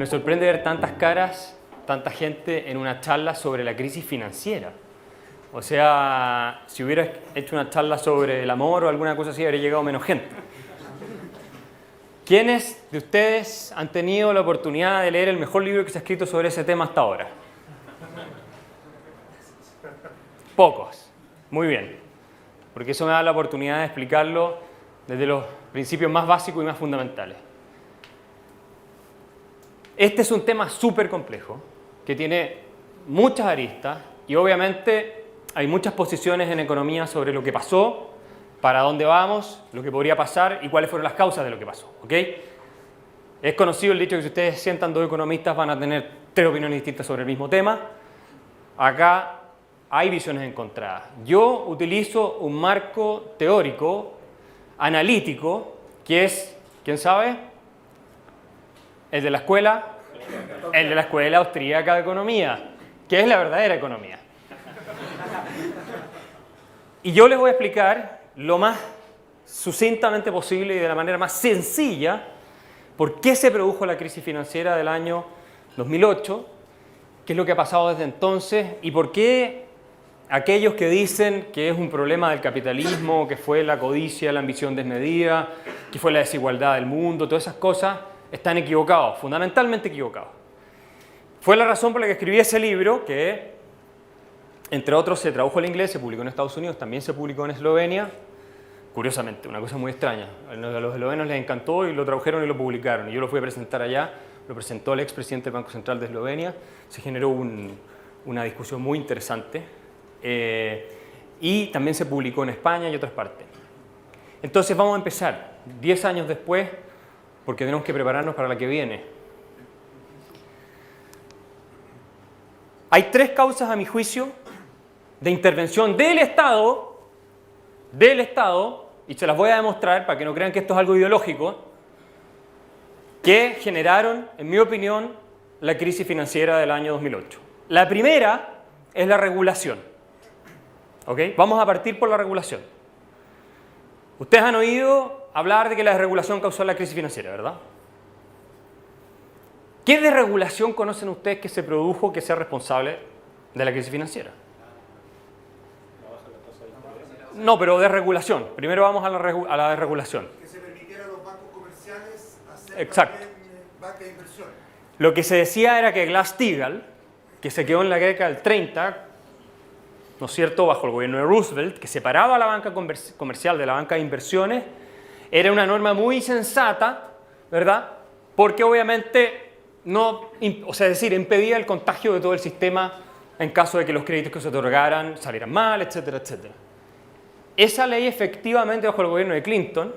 Me sorprende ver tantas caras, tanta gente en una charla sobre la crisis financiera. O sea, si hubiera hecho una charla sobre el amor o alguna cosa así, habría llegado menos gente. ¿Quiénes de ustedes han tenido la oportunidad de leer el mejor libro que se ha escrito sobre ese tema hasta ahora? Pocos. Muy bien. Porque eso me da la oportunidad de explicarlo desde los principios más básicos y más fundamentales. Este es un tema súper complejo, que tiene muchas aristas y obviamente hay muchas posiciones en economía sobre lo que pasó, para dónde vamos, lo que podría pasar y cuáles fueron las causas de lo que pasó. ¿Ok? Es conocido el dicho que si ustedes sientan dos economistas van a tener tres opiniones distintas sobre el mismo tema. Acá hay visiones encontradas. Yo utilizo un marco teórico, analítico, que es, ¿quién sabe? El de la escuela austríaca de economía, que es la verdadera economía. Y yo les voy a explicar lo más sucintamente posible y de la manera más sencilla por qué se produjo la crisis financiera del año 2008, qué es lo que ha pasado desde entonces y por qué aquellos que dicen que es un problema del capitalismo, que fue la codicia, la ambición desmedida, que fue la desigualdad del mundo, todas esas cosas, están equivocados, fundamentalmente equivocados. Fue la razón por la que escribí ese libro, que entre otros se tradujo al inglés, se publicó en Estados Unidos, también se publicó en Eslovenia. Curiosamente, una cosa muy extraña. A los eslovenos les encantó y lo tradujeron y lo publicaron. Y yo lo fui a presentar allá, lo presentó el expresidente del Banco Central de Eslovenia. Se generó una discusión muy interesante. Y también se publicó en España y otras partes. Entonces vamos a empezar, 10 años después, porque tenemos que prepararnos para la que viene. Hay tres causas, a mi juicio, de intervención del Estado, y se las voy a demostrar para que no crean que esto es algo ideológico, que generaron, en mi opinión, la crisis financiera del año 2008. La primera es la regulación. ¿Ok? Vamos a partir por la regulación. Ustedes han oído hablar de que la desregulación causó la crisis financiera, ¿verdad? ¿Qué desregulación conocen ustedes que se produjo que sea responsable de la crisis financiera? No, pero desregulación. Primero vamos a la desregulación. Que se permitiera a los bancos comerciales hacer Exacto. banca de inversión. Lo que se decía era que Glass-Steagall, que se quedó en la década del 30, ¿no es cierto?, bajo el gobierno de Roosevelt, que separaba la banca comercial de la banca de inversiones, era una norma muy sensata, ¿verdad? Porque obviamente impedía el contagio de todo el sistema en caso de que los créditos que se otorgaran salieran mal, etcétera, etcétera. Esa ley efectivamente bajo el gobierno de Clinton,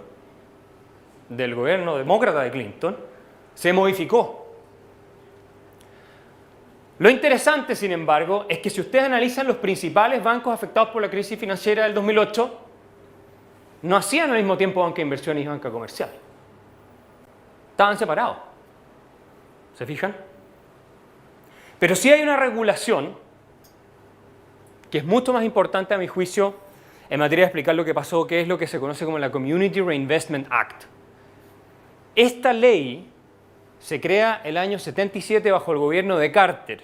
del gobierno demócrata de Clinton, se modificó. Lo interesante, sin embargo, es que si ustedes analizan los principales bancos afectados por la crisis financiera del 2008, no hacían al mismo tiempo banca de inversión y banca comercial. Estaban separados. ¿Se fijan? Pero sí hay una regulación que es mucho más importante a mi juicio en materia de explicar lo que pasó, que es lo que se conoce como la Community Reinvestment Act. Esta ley se crea el año 77 bajo el gobierno de Carter.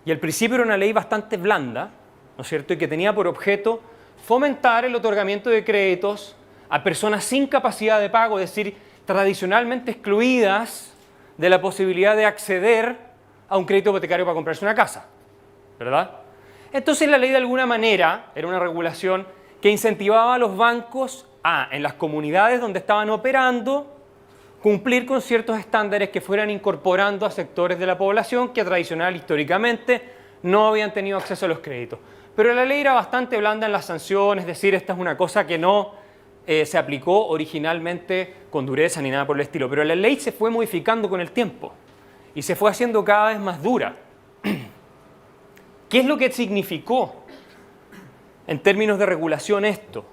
Y al principio era una ley bastante blanda, ¿no es cierto?, y que tenía por objeto fomentar el otorgamiento de créditos a personas sin capacidad de pago, es decir, tradicionalmente excluidas de la posibilidad de acceder a un crédito hipotecario para comprarse una casa, ¿verdad? Entonces la ley de alguna manera era una regulación que incentivaba a los bancos a, en las comunidades donde estaban operando, cumplir con ciertos estándares que fueran incorporando a sectores de la población que tradicional, históricamente, no habían tenido acceso a los créditos. Pero la ley era bastante blanda en las sanciones, es decir, esta es una cosa que no se aplicó originalmente con dureza ni nada por el estilo. Pero la ley se fue modificando con el tiempo y se fue haciendo cada vez más dura. ¿Qué es lo que significó en términos de regulación esto?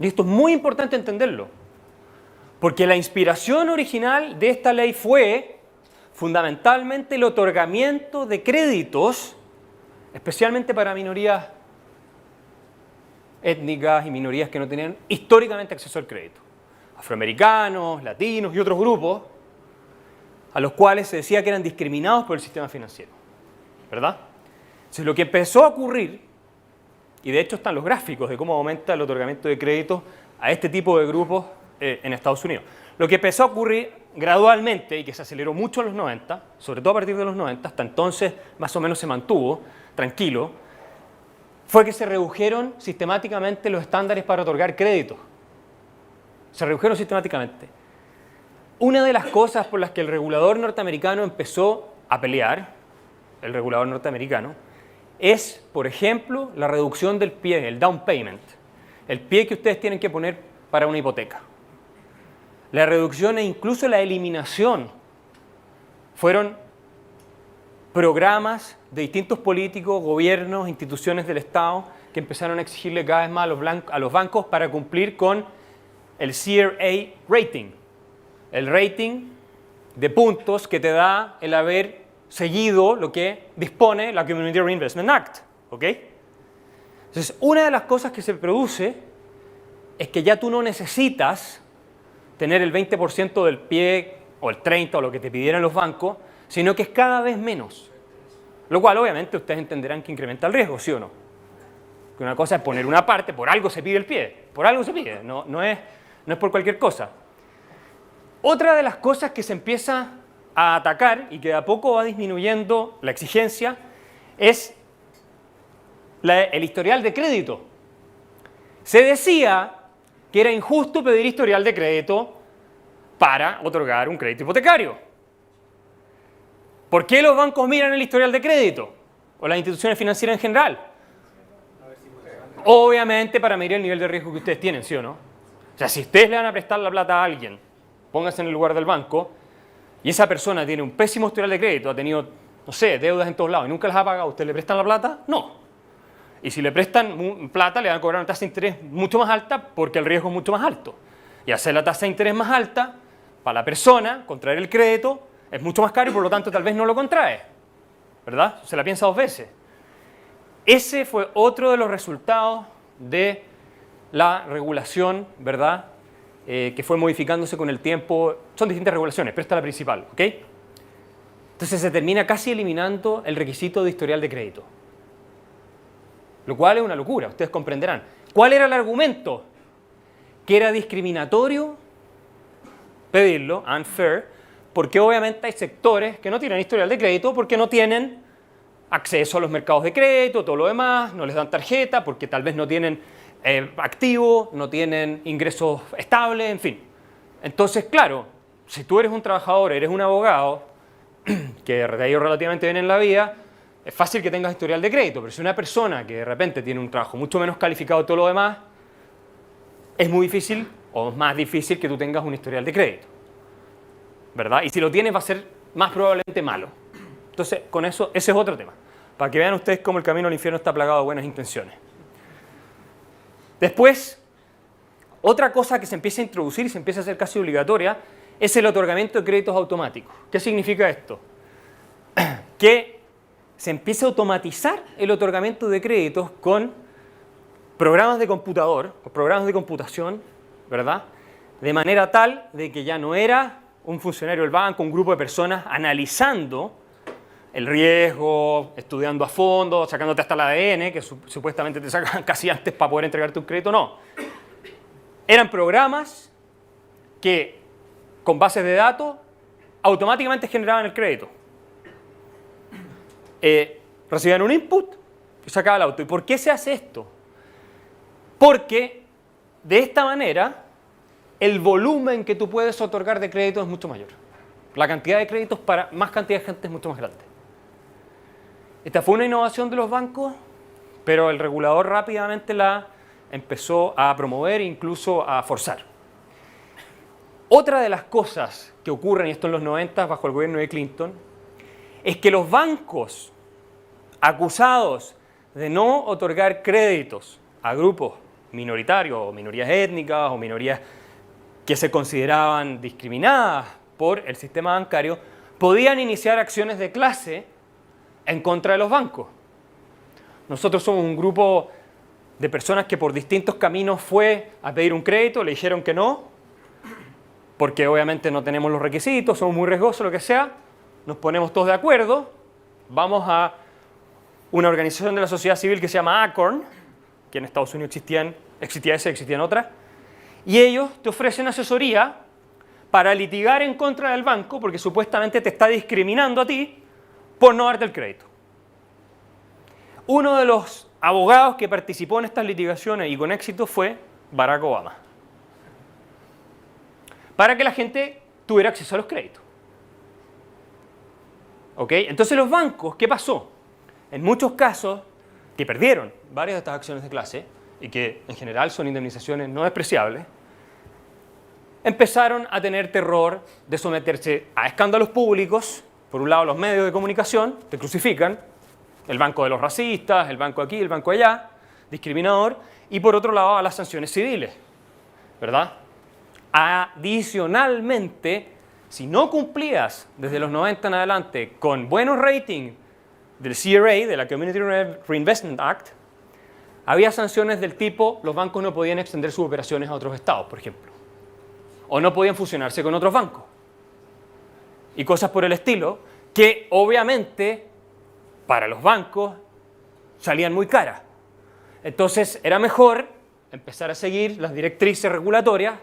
Y esto es muy importante entenderlo. Porque la inspiración original de esta ley fue fundamentalmente el otorgamiento de créditos, especialmente para minorías étnicas y minorías que no tenían históricamente acceso al crédito. Afroamericanos, latinos y otros grupos a los cuales se decía que eran discriminados por el sistema financiero, ¿verdad? Entonces, lo que empezó a ocurrir, y de hecho están los gráficos de cómo aumenta el otorgamiento de créditos a este tipo de grupos en Estados Unidos. Lo que empezó a ocurrir gradualmente y que se aceleró mucho en los 90, sobre todo a partir de los 90, hasta entonces más o menos se mantuvo tranquilo, fue que se redujeron sistemáticamente los estándares para otorgar créditos. Se redujeron sistemáticamente. Una de las cosas por las que el regulador norteamericano empezó a pelear, el regulador norteamericano, es, por ejemplo, la reducción del pie, el down payment, el pie que ustedes tienen que poner para una hipoteca. La reducción e incluso la eliminación fueron programas de distintos políticos, gobiernos, instituciones del Estado que empezaron a exigirle cada vez más a los bancos para cumplir con el CRA rating, el rating de puntos que te da el haber seguido lo que dispone la Community Reinvestment Act. ¿Ok? Entonces, una de las cosas que se produce es que ya tú no necesitas tener el 20% del pie o el 30% o lo que te pidieran los bancos, sino que es cada vez menos. Lo cual, obviamente, ustedes entenderán que incrementa el riesgo, ¿sí o no? Que una cosa es poner una parte, por algo se pide el pie, por algo se pide, no es por cualquier cosa. Otra de las cosas que se empieza a atacar y que de a poco va disminuyendo la exigencia es el historial de crédito. Se decía que era injusto pedir historial de crédito para otorgar un crédito hipotecario. ¿Por qué los bancos miran el historial de crédito? O las instituciones financieras en general. Obviamente para medir el nivel de riesgo que ustedes tienen, ¿sí o no? O sea, si ustedes le van a prestar la plata a alguien, pónganse en el lugar del banco, y esa persona tiene un pésimo historial de crédito, ha tenido, no sé, deudas en todos lados y nunca las ha pagado, ¿ustedes le prestan la plata? No. Y si le prestan plata, le van a cobrar una tasa de interés mucho más alta porque el riesgo es mucho más alto. Y hacer la tasa de interés más alta, para la persona, contraer el crédito, es mucho más caro y por lo tanto tal vez no lo contrae. ¿Verdad? Se la piensa dos veces. Ese fue otro de los resultados de la regulación, ¿verdad? Que fue modificándose con el tiempo. Son distintas regulaciones, pero esta es la principal. ¿Ok? Entonces se termina casi eliminando el requisito de historial de crédito. Lo cual es una locura, ustedes comprenderán. ¿Cuál era el argumento? Que era discriminatorio pedirlo, unfair, porque obviamente hay sectores que no tienen historial de crédito porque no tienen acceso a los mercados de crédito, todo lo demás, no les dan tarjeta porque tal vez no tienen activo, no tienen ingresos estables, en fin. Entonces, claro, si tú eres un trabajador, eres un abogado, que te ha ido relativamente bien en la vida, es fácil que tengas historial de crédito, pero si una persona que de repente tiene un trabajo mucho menos calificado que todo lo demás, es muy difícil o más difícil que tú tengas un historial de crédito, ¿verdad? Y si lo tienes va a ser más probablemente malo. Entonces, con eso, ese es otro tema, para que vean ustedes cómo el camino al infierno está plagado de buenas intenciones. Después, otra cosa que se empieza a introducir y se empieza a hacer casi obligatoria es el otorgamiento de créditos automáticos. ¿Qué significa esto? Que se empieza a automatizar el otorgamiento de créditos con programas de computador, con programas de computación, ¿verdad? De manera tal de que ya no era un funcionario del banco, un grupo de personas analizando el riesgo, estudiando a fondo, sacándote hasta el ADN, que supuestamente te sacan casi antes para poder entregarte un crédito. No. Eran programas que, con bases de datos, automáticamente generaban el crédito. Recibían un input y sacaban el auto. ¿Y por qué se hace esto? Porque de esta manera el volumen que tú puedes otorgar de crédito es mucho mayor. La cantidad de créditos para más cantidad de gente es mucho más grande. Esta fue una innovación de los bancos, pero el regulador rápidamente la empezó a promover e incluso a forzar. Otra de las cosas que ocurren, y esto en los 90 bajo el gobierno de Clinton, es que los bancos acusados de no otorgar créditos a grupos minoritarios o minorías étnicas o minorías que se consideraban discriminadas por el sistema bancario, podían iniciar acciones de clase en contra de los bancos. Nosotros somos un grupo de personas que por distintos caminos fue a pedir un crédito, le dijeron que no, porque obviamente no tenemos los requisitos, somos muy riesgosos, lo que sea, nos ponemos todos de acuerdo, vamos a una organización de la sociedad civil que se llama Acorn, que en Estados Unidos existían otras, y ellos te ofrecen asesoría para litigar en contra del banco porque supuestamente te está discriminando a ti por no darte el crédito. Uno de los abogados que participó en estas litigaciones y con éxito fue Barack Obama, para que la gente tuviera acceso a los créditos. ¿Ok? Entonces los bancos, ¿qué pasó? En muchos casos, que perdieron varias de estas acciones de clase, y que en general son indemnizaciones no despreciables, empezaron a tener terror de someterse a escándalos públicos. Por un lado, los medios de comunicación te crucifican, el banco de los racistas, el banco aquí, el banco allá, discriminador, y por otro lado, a las sanciones civiles, ¿verdad? Adicionalmente, si no cumplías desde los 90 en adelante con buenos ratings del CRA, de la Community Reinvestment Act, había sanciones del tipo, los bancos no podían extender sus operaciones a otros estados, por ejemplo, o no podían fusionarse con otros bancos, y cosas por el estilo, que obviamente para los bancos salían muy caras. Entonces era mejor empezar a seguir las directrices regulatorias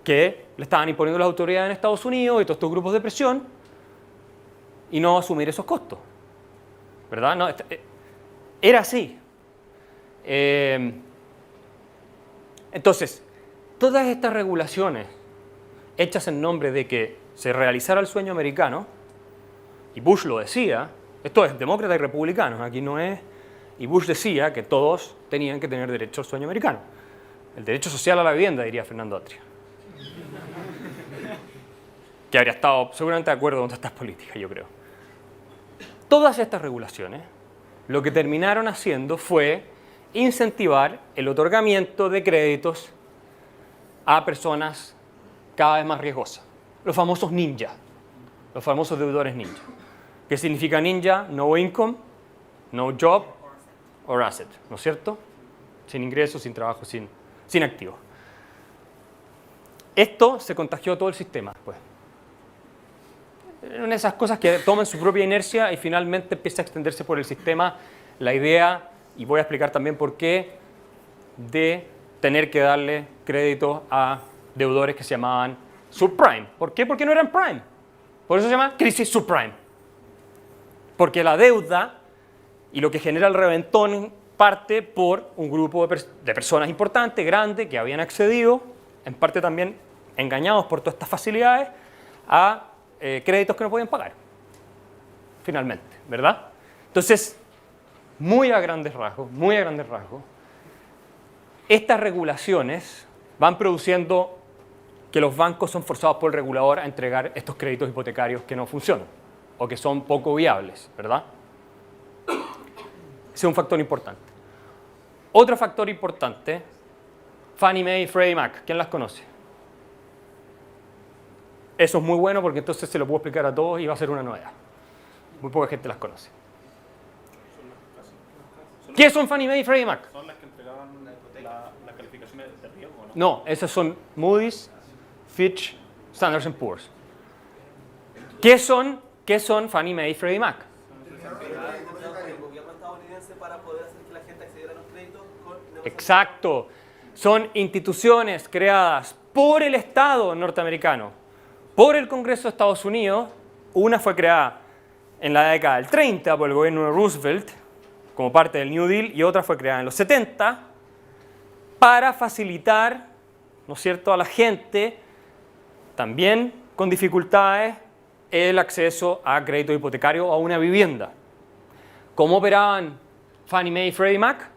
que le estaban imponiendo las autoridades en Estados Unidos y todos estos grupos de presión y no asumir esos costos, ¿verdad? No, era así. Entonces, todas estas regulaciones hechas en nombre de que se realizara el sueño americano, y Bush lo decía, esto es demócrata y republicano, aquí no es, y Bush decía que todos tenían que tener derecho al sueño americano. El derecho social a la vivienda, diría Fernando Atria, que habría estado seguramente de acuerdo con todas estas políticas, yo creo. Todas estas regulaciones lo que terminaron haciendo fue incentivar el otorgamiento de créditos a personas cada vez más riesgosas. Los famosos ninja, los famosos deudores ninja. ¿Qué significa ninja? No income, no job or asset, ¿no es cierto? Sin ingresos, sin trabajo, sin activos. Esto se contagió a todo el sistema, pues. Una de esas cosas que toman su propia inercia y finalmente empieza a extenderse por el sistema la idea, y voy a explicar también por qué, de tener que darle crédito a deudores que se llamaban subprime. ¿Por qué? Porque no eran prime. Por eso se llama crisis subprime. Porque la deuda y lo que genera el reventón parte por un grupo de personas importantes, grandes, que habían accedido, en parte también engañados por todas estas facilidades, a créditos que no podían pagar, finalmente, ¿verdad? Entonces, muy a grandes rasgos, estas regulaciones van produciendo que los bancos son forzados por el regulador a entregar estos créditos hipotecarios que no funcionan o que son poco viables, ¿verdad? Ese es un factor importante. Otro factor importante, Fannie Mae y Freddie Mac, ¿quién las conoce? Eso es muy bueno porque entonces se lo puedo explicar a todos y va a ser una novedad. Muy poca gente las conoce. ¿Qué son Fannie Mae y Freddie Mac? ¿Son las que entregaban las calificaciones de riesgo, no? No, esas son Moody's, Fitch, Standard & Poor's. ¿Qué son Fannie Mae y Freddie Mac? El gobierno estadounidense para poder hacer que la gente accediera a los créditos con negociaciones. Exacto. Son instituciones creadas por el Estado norteamericano, por el Congreso de Estados Unidos. Una fue creada en la década del 30 por el gobierno de Roosevelt como parte del New Deal y otra fue creada en los 70 para facilitar, ¿no es cierto?, a la gente, también con dificultades, el acceso a crédito hipotecario o a una vivienda. ¿Cómo operaban Fannie Mae y Freddie Mac?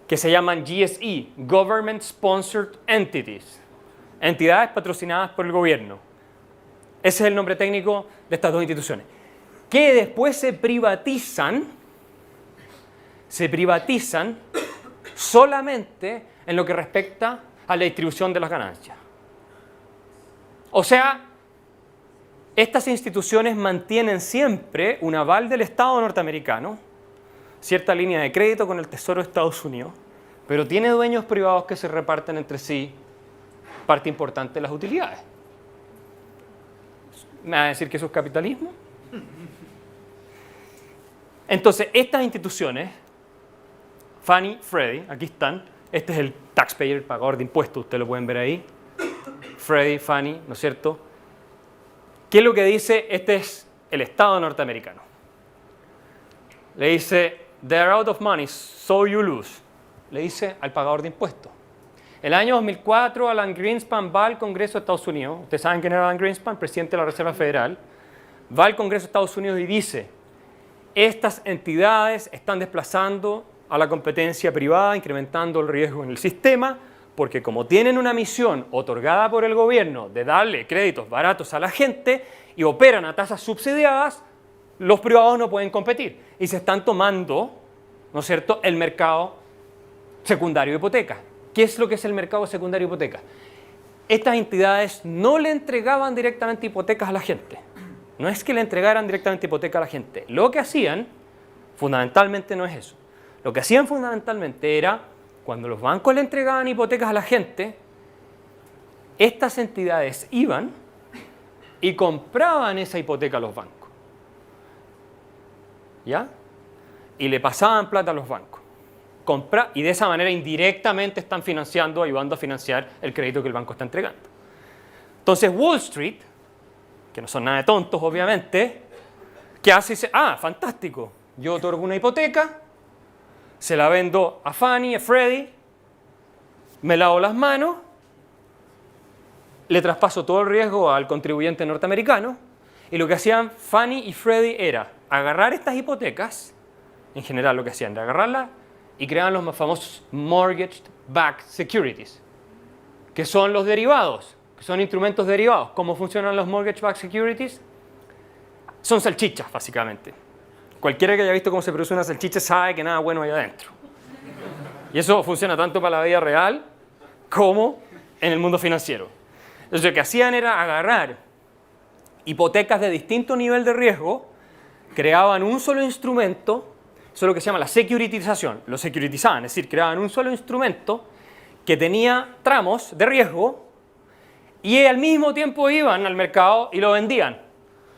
Que se llaman GSE, Government Sponsored Entities, entidades patrocinadas por el gobierno. Ese es el nombre técnico de estas dos instituciones, que después se privatizan solamente en lo que respecta a la distribución de las ganancias. O sea, estas instituciones mantienen siempre un aval del Estado norteamericano, cierta línea de crédito con el Tesoro de Estados Unidos, pero tiene dueños privados que se reparten entre sí parte importante de las utilidades. ¿Me va a decir que eso es capitalismo? Entonces, estas instituciones, Fannie, Freddie, aquí están. Este es el taxpayer, el pagador de impuestos, ustedes lo pueden ver ahí. Freddie, Fannie, ¿no es cierto? ¿Qué es lo que dice? Este es el Estado norteamericano. Le dice, they're out of money, so you lose. Le dice al pagador de impuestos. El año 2004, Alan Greenspan va al Congreso de Estados Unidos. Ustedes saben quién era Alan Greenspan, presidente de la Reserva Federal. Va al Congreso de Estados Unidos y dice, estas entidades están desplazando a la competencia privada, incrementando el riesgo en el sistema, porque como tienen una misión otorgada por el gobierno de darle créditos baratos a la gente y operan a tasas subsidiadas, los privados no pueden competir. Y se están tomando, ¿no es cierto?, el mercado secundario de hipoteca. ¿Qué es lo que es el mercado secundario de hipoteca? Estas entidades no le entregaban directamente hipotecas a la gente. No es que le entregaran directamente hipoteca a la gente. Lo que hacían, fundamentalmente no es eso. Lo que hacían fundamentalmente era, cuando los bancos le entregaban hipotecas a la gente, estas entidades iban y compraban esa hipoteca a los bancos. ¿Ya? Y le pasaban plata a los bancos. Y de esa manera indirectamente están financiando, ayudando a financiar el crédito que el banco está entregando. Entonces Wall Street, que no son nada de tontos obviamente, ¿qué hace? Dice, fantástico, yo otorgo una hipoteca, se la vendo a Fannie, a Freddie, me lavo las manos, le traspaso todo el riesgo al contribuyente norteamericano, y lo que hacían Fannie y Freddie era agarrar estas hipotecas, en general lo que hacían era agarrarlas y creaban los más famosos mortgage-backed securities, que son los derivados, que son instrumentos derivados. ¿Cómo funcionan los mortgage-backed securities? Son salchichas, básicamente. Cualquiera que haya visto cómo se produce una salchicha sabe que nada bueno hay adentro. Y eso funciona tanto para la vida real como en el mundo financiero. Entonces, lo que hacían era agarrar hipotecas de distinto nivel de riesgo, creaban un solo instrumento, eso es lo que se llama la securitización, lo securitizaban, es decir, creaban un solo instrumento que tenía tramos de riesgo y al mismo tiempo iban al mercado y lo vendían.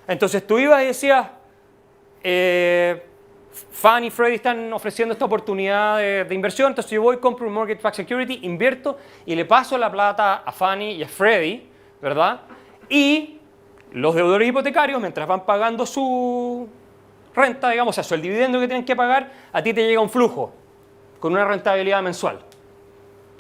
Entonces tú ibas y decías, Fannie y Freddie están ofreciendo esta oportunidad de inversión, entonces yo voy, compro un mortgage-backed security, invierto y le paso la plata a Fannie y a Freddie, ¿verdad? Y los deudores hipotecarios, mientras van pagando su renta, digamos, o sea, el dividendo que tienen que pagar, a ti te llega un flujo con una rentabilidad mensual.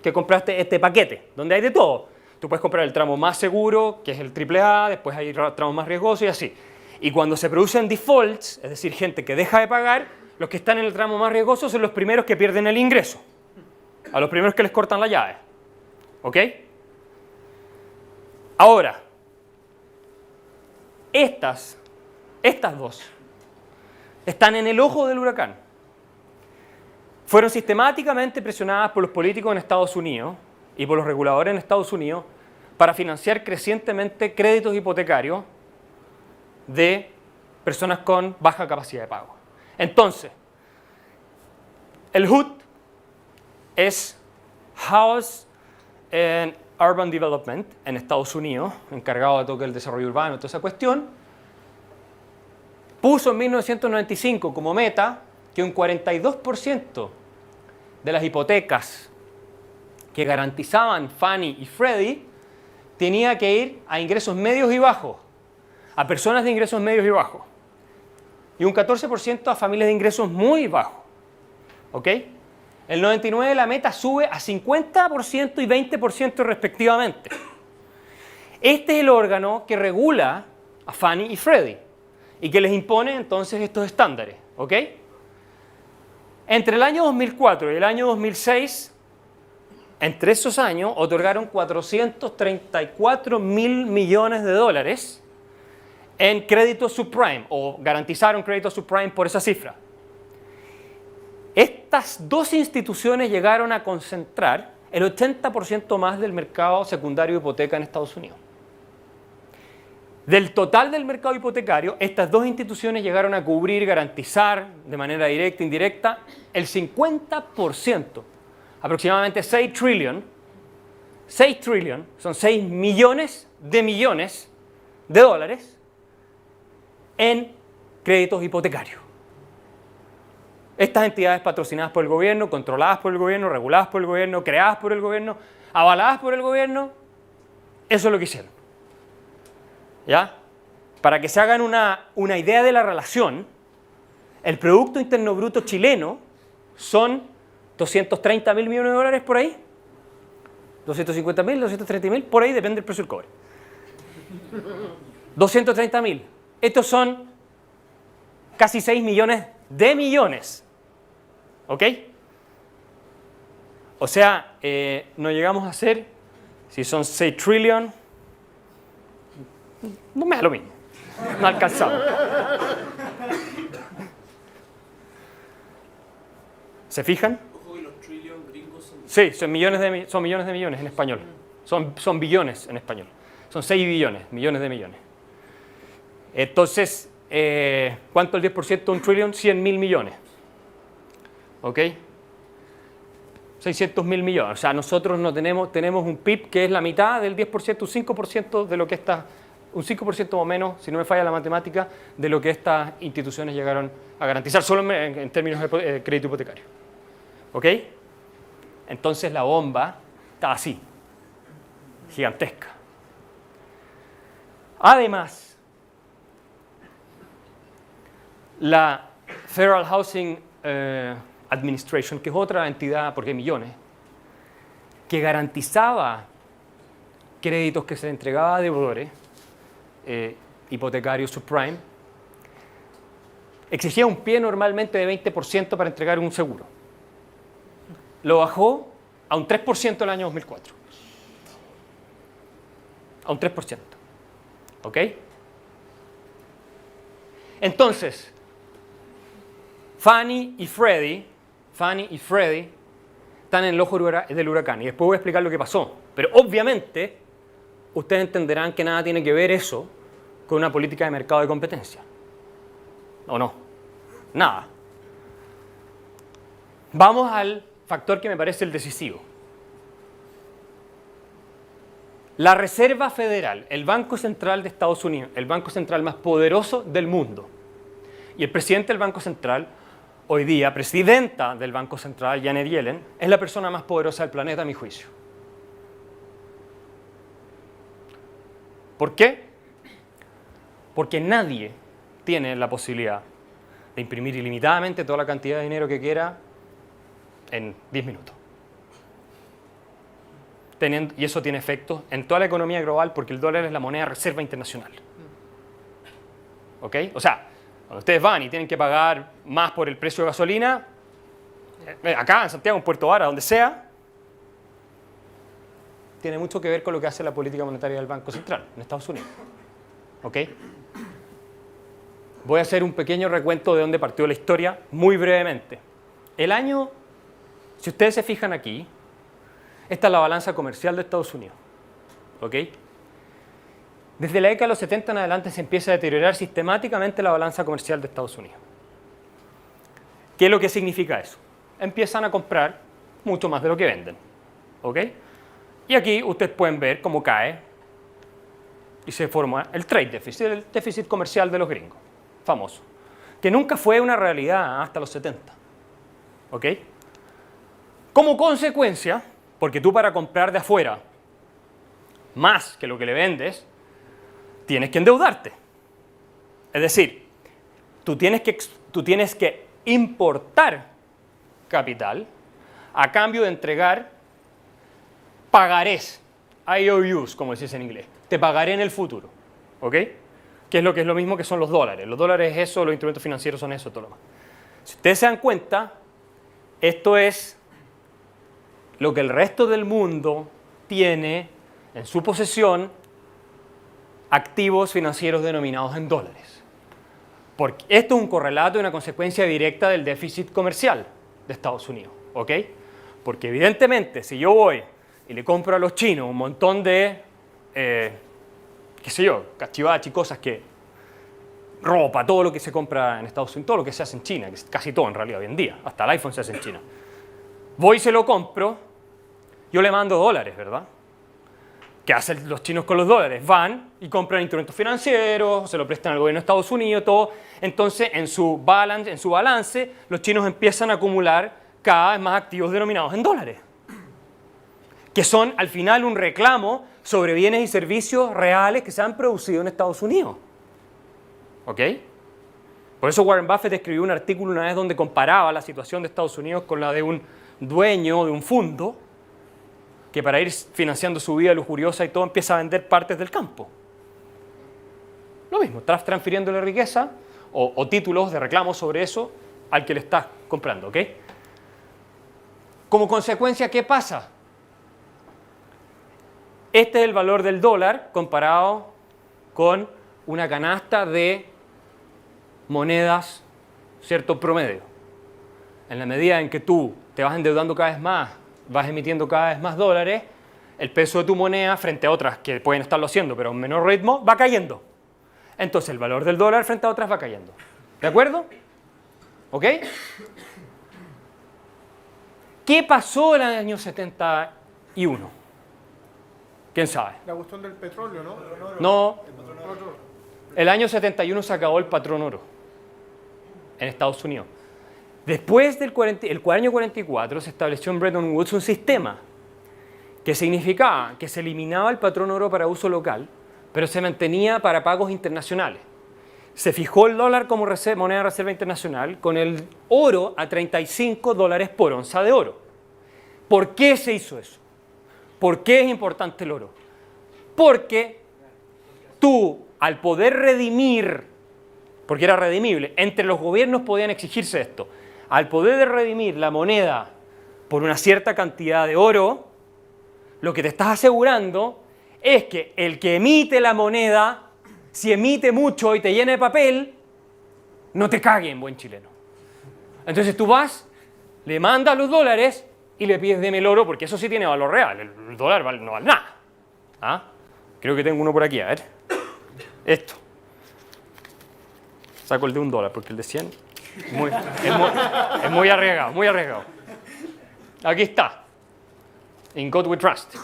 Que compraste este paquete, donde hay de todo. Tú puedes comprar el tramo más seguro, que es el AAA, después hay tramos más riesgosos y así. Y cuando se producen defaults, es decir, gente que deja de pagar, los que están en el tramo más riesgoso son los primeros que pierden el ingreso. A los primeros que les cortan la llave. ¿Ok? Ahora, estas dos están en el ojo del huracán. Fueron sistemáticamente presionadas por los políticos en Estados Unidos y por los reguladores en Estados Unidos para financiar crecientemente créditos hipotecarios de personas con baja capacidad de pago. Entonces, el HUD es House and Urban Development en Estados Unidos, encargado de todo el desarrollo urbano y toda esa cuestión, puso en 1995 como meta que un 42% de las hipotecas que garantizaban Fannie y Freddie tenía que ir a ingresos medios y bajos, a personas de ingresos medios y bajos, y un 14% a familias de ingresos muy bajos. ¿Ok? El 99 la meta sube a 50% y 20% respectivamente. Este es el órgano que regula a Fannie y Freddie y que les impone entonces estos estándares. ¿Ok? Entre el año 2004 y el año 2006, entre esos años, otorgaron 434 mil millones de dólares en créditos subprime, o garantizaron créditos subprime por esa cifra. Estas dos instituciones llegaron a concentrar el 80% más del mercado secundario de hipoteca en Estados Unidos. Del total del mercado hipotecario, estas dos instituciones llegaron a cubrir, garantizar de manera directa e indirecta el 50%, aproximadamente 6 trillion 6 trillion, son 6 millones de dólares en créditos hipotecarios. Estas entidades patrocinadas por el gobierno, controladas por el gobierno, reguladas por el gobierno, creadas por el gobierno, avaladas por el gobierno, eso es lo que hicieron. ¿Ya? Para que se hagan una idea de la relación, el Producto Interno Bruto chileno son 230 mil millones de dólares por ahí. 250 mil, 230 mil, por ahí depende del precio del cobre. 230 mil. Estos son casi 6 millones de millones. ¿Ok? O sea, no llegamos a hacer, si son 6 trillion, no me da lo mismo. No alcanzamos. ¿Se fijan? Ojo que los trillion gringos son... Sí, son millones de millones en español. Son billones en español. Son 6 billones, millones de millones. Entonces, ¿cuánto es el 10% de un trillion? 100 mil millones. ¿Ok? 600 mil millones. O sea, nosotros no tenemos un PIB que es la mitad del 10%, un 5% de lo que está, un 5% o menos, si no me falla la matemática, de lo que estas instituciones llegaron a garantizar, solo en términos de crédito hipotecario. ¿Ok? Entonces la bomba está así, gigantesca. Además, la Federal Housing Administration, que es otra entidad, porque hay millones, que garantizaba créditos que se le entregaba a deudores, hipotecarios subprime, exigía un pie normalmente de 20% para entregar un seguro. Lo bajó a un 3% el año 2004. A un 3%. ¿Ok? Entonces, Fannie y Freddie están en el ojo del huracán. Y después voy a explicar lo que pasó. Pero obviamente, ustedes entenderán que nada tiene que ver eso con una política de mercado de competencia. ¿O no? Nada. Vamos al factor que me parece el decisivo. La Reserva Federal, el Banco Central de Estados Unidos, el banco central más poderoso del mundo, y el presidente del Banco Central, hoy día, presidenta del Banco Central, Janet Yellen, es la persona más poderosa del planeta, a mi juicio. ¿Por qué? Porque nadie tiene la posibilidad de imprimir ilimitadamente toda la cantidad de dinero que quiera en 10 minutos. Y eso tiene efectos en toda la economía global porque el dólar es la moneda de reserva internacional. ¿Ok? O sea, cuando ustedes van y tienen que pagar más por el precio de gasolina, acá en Santiago, en Puerto Vara, donde sea, tiene mucho que ver con lo que hace la política monetaria del Banco Central en Estados Unidos. ¿Ok? Voy a hacer un pequeño recuento de dónde partió la historia, muy brevemente. El año, si ustedes se fijan aquí, esta es la balanza comercial de Estados Unidos. ¿Ok? Desde la década de los 70 en adelante se empieza a deteriorar sistemáticamente la balanza comercial de Estados Unidos. ¿Qué es lo que significa eso? Empiezan a comprar mucho más de lo que venden. ¿Ok? Y aquí ustedes pueden ver cómo cae y se forma el trade deficit, el déficit comercial de los gringos, famoso, que nunca fue una realidad hasta los 70. ¿Ok? Como consecuencia, porque tú para comprar de afuera más que lo que le vendes, tienes que endeudarte. Es decir, tú tienes que importar capital a cambio de entregar pagarés, IOUs, como se dice en inglés. Te pagaré en el futuro. ¿Ok? Que es lo mismo que son los dólares. Los dólares es eso, los instrumentos financieros son eso, todo lo demás. Si ustedes se dan cuenta, esto es lo que el resto del mundo tiene en su posesión activos financieros denominados en dólares. Porque esto es un correlato y una consecuencia directa del déficit comercial de Estados Unidos. ¿Ok? Porque evidentemente, si yo voy y le compro a los chinos un montón de, qué sé yo, cachivaches y cosas que, ropa, todo lo que se compra en Estados Unidos, todo lo que se hace en China, que es casi todo en realidad hoy en día, hasta el iPhone se hace en China. Voy y se lo compro, yo le mando dólares, ¿verdad? ¿Qué hacen los chinos con los dólares? Van y compran instrumentos financieros, se lo prestan al gobierno de Estados Unidos, todo. Entonces, en su balance, los chinos empiezan a acumular cada vez más activos denominados en dólares, que son al final un reclamo sobre bienes y servicios reales que se han producido en Estados Unidos. ¿Ok? Por eso Warren Buffett escribió un artículo una vez donde comparaba la situación de Estados Unidos con la de un dueño de un fondo que para ir financiando su vida lujuriosa y todo empieza a vender partes del campo. Lo mismo, estás transfiriéndole riqueza o títulos de reclamo sobre eso al que le estás comprando, ¿ok? Como consecuencia, ¿qué pasa? Este es el valor del dólar comparado con una canasta de monedas, cierto promedio. En la medida en que tú te vas endeudando cada vez más, vas emitiendo cada vez más dólares, el peso de tu moneda frente a otras que pueden estarlo haciendo, pero a un menor ritmo, va cayendo. Entonces el valor del dólar frente a otras va cayendo. ¿De acuerdo? ¿Ok? ¿Qué pasó en el año 71? ¿Quién sabe? La cuestión del petróleo, ¿no? No. El año 71 se acabó el patrón oro en Estados Unidos. Después del año 44 se estableció en Bretton Woods un sistema que significaba que se eliminaba el patrón oro para uso local, pero se mantenía para pagos internacionales. Se fijó el dólar como moneda de reserva internacional con el oro a $35 por onza de oro. ¿Por qué se hizo eso? ¿Por qué es importante el oro? Porque tú, al poder redimir, porque era redimible, entre los gobiernos podían exigirse esto, al poder redimir la moneda por una cierta cantidad de oro, lo que te estás asegurando es que el que emite la moneda, si emite mucho y te llena de papel, no te cague en buen chileno. Entonces tú vas, le mandas los dólares y le pides deme el oro, porque eso sí tiene valor real. El dólar no vale nada. ¿Ah? Creo que tengo uno por aquí, a ver. Esto. Saco el de $1, porque el de 100 es muy arriesgado, muy arriesgado. Aquí está. In God we trust.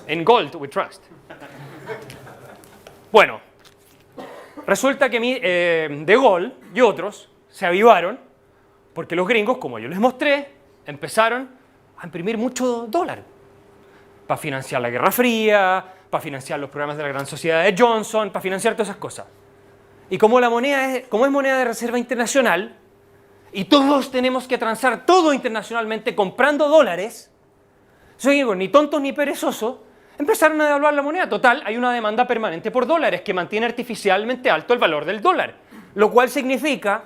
In gold we trust. Bueno, resulta que De Gaulle y otros se avivaron porque los gringos, como yo les mostré, empezaron a imprimir mucho dólar para financiar la Guerra Fría, para financiar los programas de la Gran Sociedad de Johnson, para financiar todas esas cosas. Y como es moneda de reserva internacional, y todos tenemos que transar todo internacionalmente comprando dólares, ni tontos ni perezosos, empezaron a devaluar la moneda. Total, hay una demanda permanente por dólares que mantiene artificialmente alto el valor del dólar. Lo cual significa,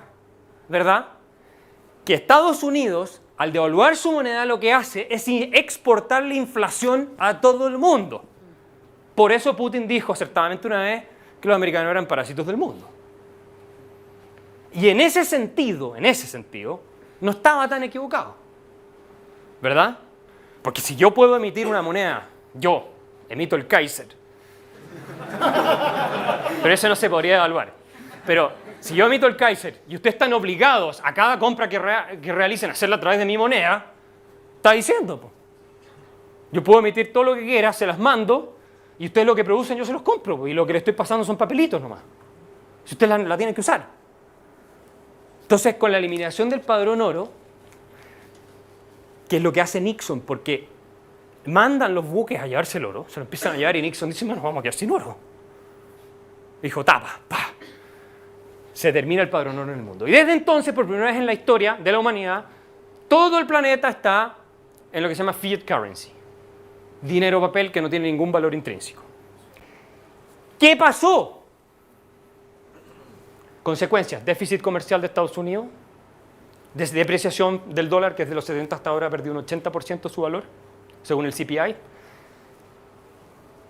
¿verdad?, que Estados Unidos, al devaluar su moneda, lo que hace es exportar la inflación a todo el mundo. Por eso Putin dijo acertadamente una vez que los americanos eran parásitos del mundo. Y en ese sentido, no estaba tan equivocado. ¿Verdad? Porque si yo puedo emitir una moneda, yo emito el Kaiser, pero ese no se podría evaluar. Pero si yo emito el Kaiser y ustedes están obligados a cada compra que realicen a hacerla a través de mi moneda, está diciendo, po. Yo puedo emitir todo lo que quiera, se las mando, y ustedes lo que producen yo se los compro, po, y lo que le estoy pasando son papelitos nomás. Si ustedes la tienen que usar. Entonces, con la eliminación del padrón oro, que es lo que hace Nixon, porque mandan los buques a llevarse el oro, se lo empiezan a llevar y Nixon dice, bueno, vamos a quedar sin oro. Dijo, tapa, pa. Se termina el padrón oro en el mundo. Y desde entonces, por primera vez en la historia de la humanidad, todo el planeta está en lo que se llama fiat currency. Dinero papel que no tiene ningún valor intrínseco. ¿Qué pasó? Consecuencias, déficit comercial de Estados Unidos, depreciación del dólar, que desde los 70 hasta ahora ha perdido un 80% de su valor, según el CPI,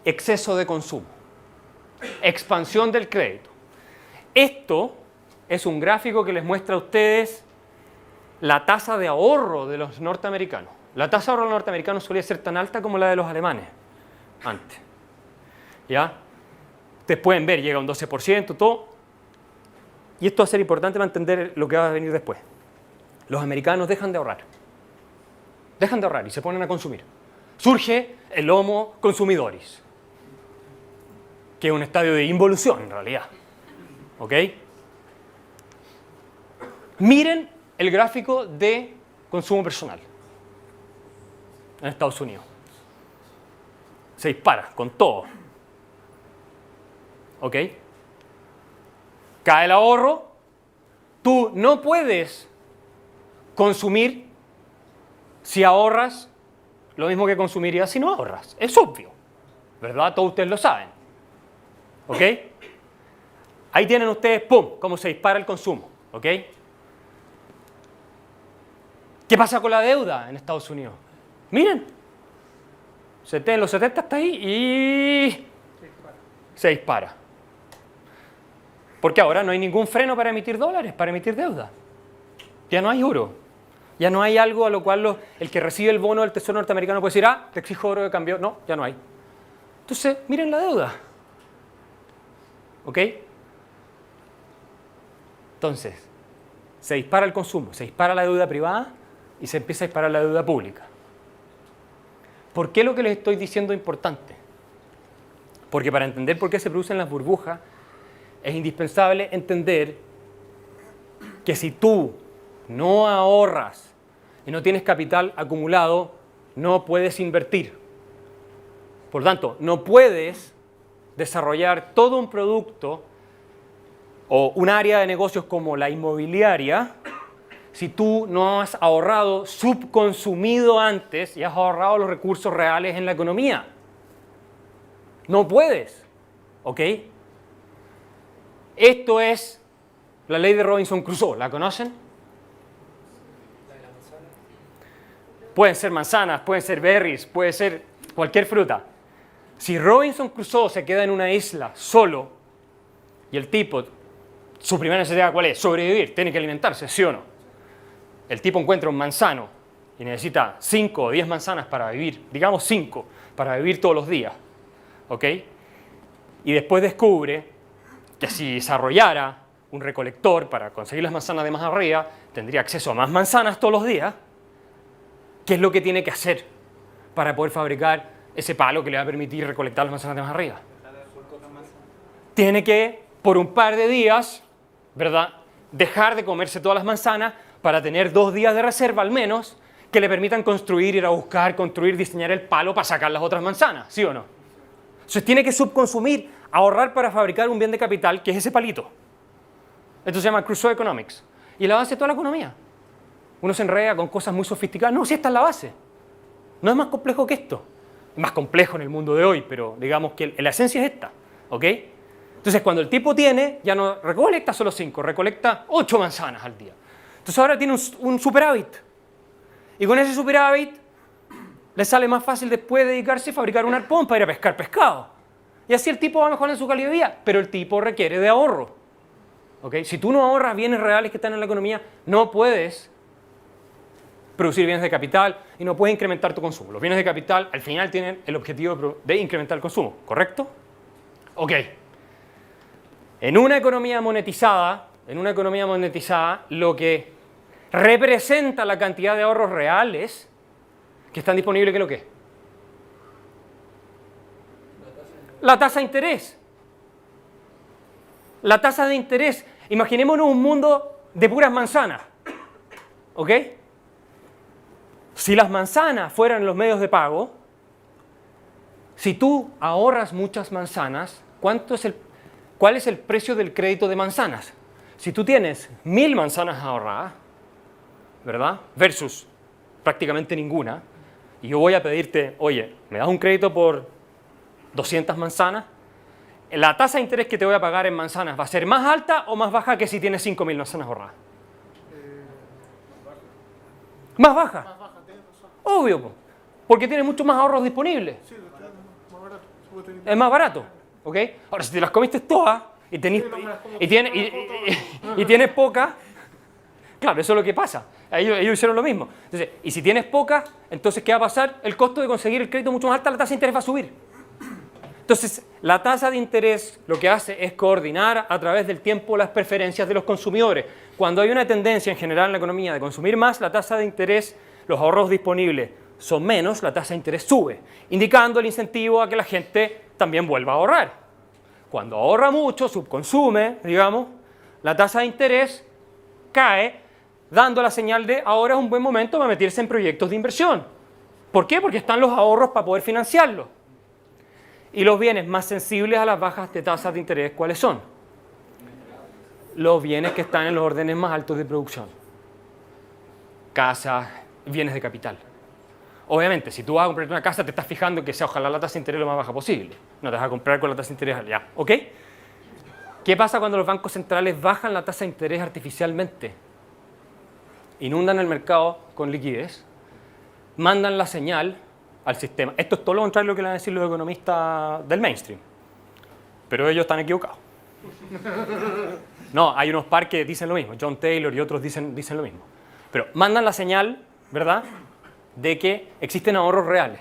exceso de consumo, expansión del crédito. Esto es un gráfico que les muestra a ustedes la tasa de ahorro de los norteamericanos. La tasa de ahorro de los norteamericanos solía ser tan alta como la de los alemanes antes. ¿Ya? Ustedes pueden ver, llega a un 12%, todo. Y esto va a ser importante para entender lo que va a venir después. Los americanos dejan de ahorrar. Dejan de ahorrar y se ponen a consumir. Surge el homo consumidoris. que es un estadio de involución en realidad. ¿Ok? Miren el gráfico de consumo personal en Estados Unidos. Se dispara con todo. ¿Ok? Cae el ahorro. Tú no puedes consumir si ahorras lo mismo que consumirías si no ahorras. Es obvio, ¿verdad? Todos ustedes lo saben. ¿Ok? Ahí tienen ustedes, ¡pum!, cómo se dispara el consumo. ¿Ok? ¿Qué pasa con la deuda en Estados Unidos? Miren, en los 70 está ahí y se dispara. Porque ahora no hay ningún freno para emitir dólares, para emitir deuda. Ya no hay oro. Ya no hay algo a lo cual el que recibe el bono del Tesoro norteamericano puede decir, ah, te exijo oro de cambio. No, ya no hay. Entonces, miren la deuda. ¿Ok? Entonces, se dispara el consumo, se dispara la deuda privada y se empieza a disparar la deuda pública. ¿Por qué lo que les estoy diciendo es importante? Porque para entender por qué se producen las burbujas, es indispensable entender que si tú no ahorras y no tienes capital acumulado, no puedes invertir. Por tanto, no puedes desarrollar todo un producto o un área de negocios como la inmobiliaria si tú no has ahorrado, subconsumido antes y has ahorrado los recursos reales en la economía. No puedes. ¿Ok? Esto es la ley de Robinson Crusoe. ¿La conocen? Pueden ser manzanas, pueden ser berries, puede ser cualquier fruta. Si Robinson Crusoe se queda en una isla solo y el tipo, su primera necesidad ¿cuál es? Sobrevivir, tiene que alimentarse, ¿sí o no? El tipo encuentra un manzano y necesita 5 o 10 manzanas para vivir, digamos 5, para vivir todos los días. ¿Ok? Y después descubre que si desarrollara un recolector para conseguir las manzanas de más arriba, tendría acceso a más manzanas todos los días. ¿Qué es lo que tiene que hacer para poder fabricar ese palo que le va a permitir recolectar las manzanas de más arriba? Tiene que, por un par de días, ¿verdad?, dejar de comerse todas las manzanas para tener 2 días de reserva al menos que le permitan construir, ir a buscar, construir, diseñar el palo para sacar las otras manzanas, ¿sí o no? Entonces tiene que subconsumir, ahorrar para fabricar un bien de capital que es ese palito. Esto se llama Crusoe Economics. Y la base de toda la economía. Uno se enreda con cosas muy sofisticadas. No, si esta es la base. No es más complejo que esto. Es más complejo en el mundo de hoy, pero digamos que la esencia es esta. ¿Ok? Entonces cuando el tipo tiene, ya no recolecta solo 5, recolecta 8 manzanas al día. Entonces ahora tiene un superávit. Y con ese superávit le sale más fácil después dedicarse a fabricar un arpón para ir a pescar pescado. Y así el tipo va mejorando su calidad de vida, pero el tipo requiere de ahorro. ¿Okay? Si tú no ahorras bienes reales que están en la economía, no puedes producir bienes de capital y no puedes incrementar tu consumo. Los bienes de capital al final tienen el objetivo de incrementar el consumo, ¿correcto? Ok. En una economía monetizada, lo que representa la cantidad de ahorros reales que están disponibles, ¿qué es lo que es? La tasa de interés. La tasa de interés. Imaginémonos un mundo de puras manzanas. ¿Ok? Si las manzanas fueran los medios de pago, si tú ahorras muchas manzanas, ¿cuál es el precio del crédito de manzanas? Si tú tienes 1000 manzanas ahorradas, ¿verdad? Versus prácticamente ninguna, y yo voy a pedirte, oye, ¿me das un crédito por 200 manzanas? La tasa de interés que te voy a pagar en manzanas va a ser más alta o más baja que si tienes 5000 manzanas ahorradas. Más baja. Más baja, tienes razón. Obvio, porque tienes mucho más ahorros disponibles. Sí, lo estoy dando más barato. Es más barato. ¿Ok? Ahora, si te las comiste todas y tienes pocas, claro, eso es lo que pasa. Ellos hicieron lo mismo. Entonces, y si tienes pocas, entonces ¿qué va a pasar? El costo de conseguir el crédito mucho más alto, la tasa de interés va a subir. Entonces, la tasa de interés lo que hace es coordinar a través del tiempo las preferencias de los consumidores. Cuando hay una tendencia en general en la economía de consumir más, la tasa de interés, los ahorros disponibles son menos, la tasa de interés sube, indicando el incentivo a que la gente también vuelva a ahorrar. cuando ahorra mucho, subconsume, digamos, la tasa de interés cae, dando la señal de ahora es un buen momento para meterse en proyectos de inversión. ¿Por qué? Porque están los ahorros para poder financiarlos. Y los bienes más sensibles a las bajas de tasas de interés, ¿cuáles son? Los bienes que están en los órdenes más altos de producción. Casas, bienes de capital. Obviamente, si tú vas a comprar una casa, te estás fijando que sea ojalá la tasa de interés lo más baja posible. No te vas a comprar con la tasa de interés allá, ¿ok? ¿Qué pasa cuando los bancos centrales bajan la tasa de interés artificialmente? Inundan el mercado con liquidez, mandan la señal al sistema. Esto es todo lo contrario de lo que le van a decir los economistas del mainstream. Pero ellos están equivocados. No, hay unos par que dicen lo mismo. John Taylor y otros dicen lo mismo. Pero mandan la señal, ¿verdad?, de que existen ahorros reales.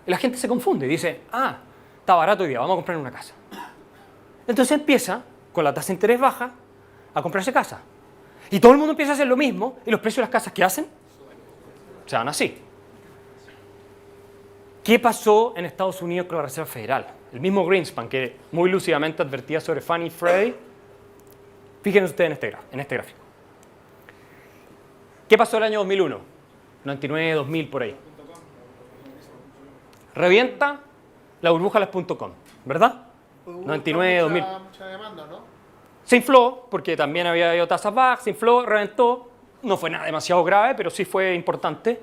Y la gente se confunde y dice, ah, está barato hoy día, vamos a comprar una casa. Entonces empieza, con la tasa de interés baja, a comprarse casa. Y todo el mundo empieza a hacer lo mismo, y los precios de las casas, ¿qué hacen? Se van así. ¿Qué pasó en Estados Unidos con la Reserva Federal? El mismo Greenspan, que muy lúcidamente advertía sobre Fannie y Freddie. Fíjense ustedes en este gráfico. ¿Qué pasó el año 2001? 99, 2000, por ahí. Revienta la burbuja de las .com, ¿verdad? 99, 2000. Mucha demanda, ¿no? Se infló, porque también había habido tasas bajas, se infló, reventó. No fue nada demasiado grave, pero sí fue importante.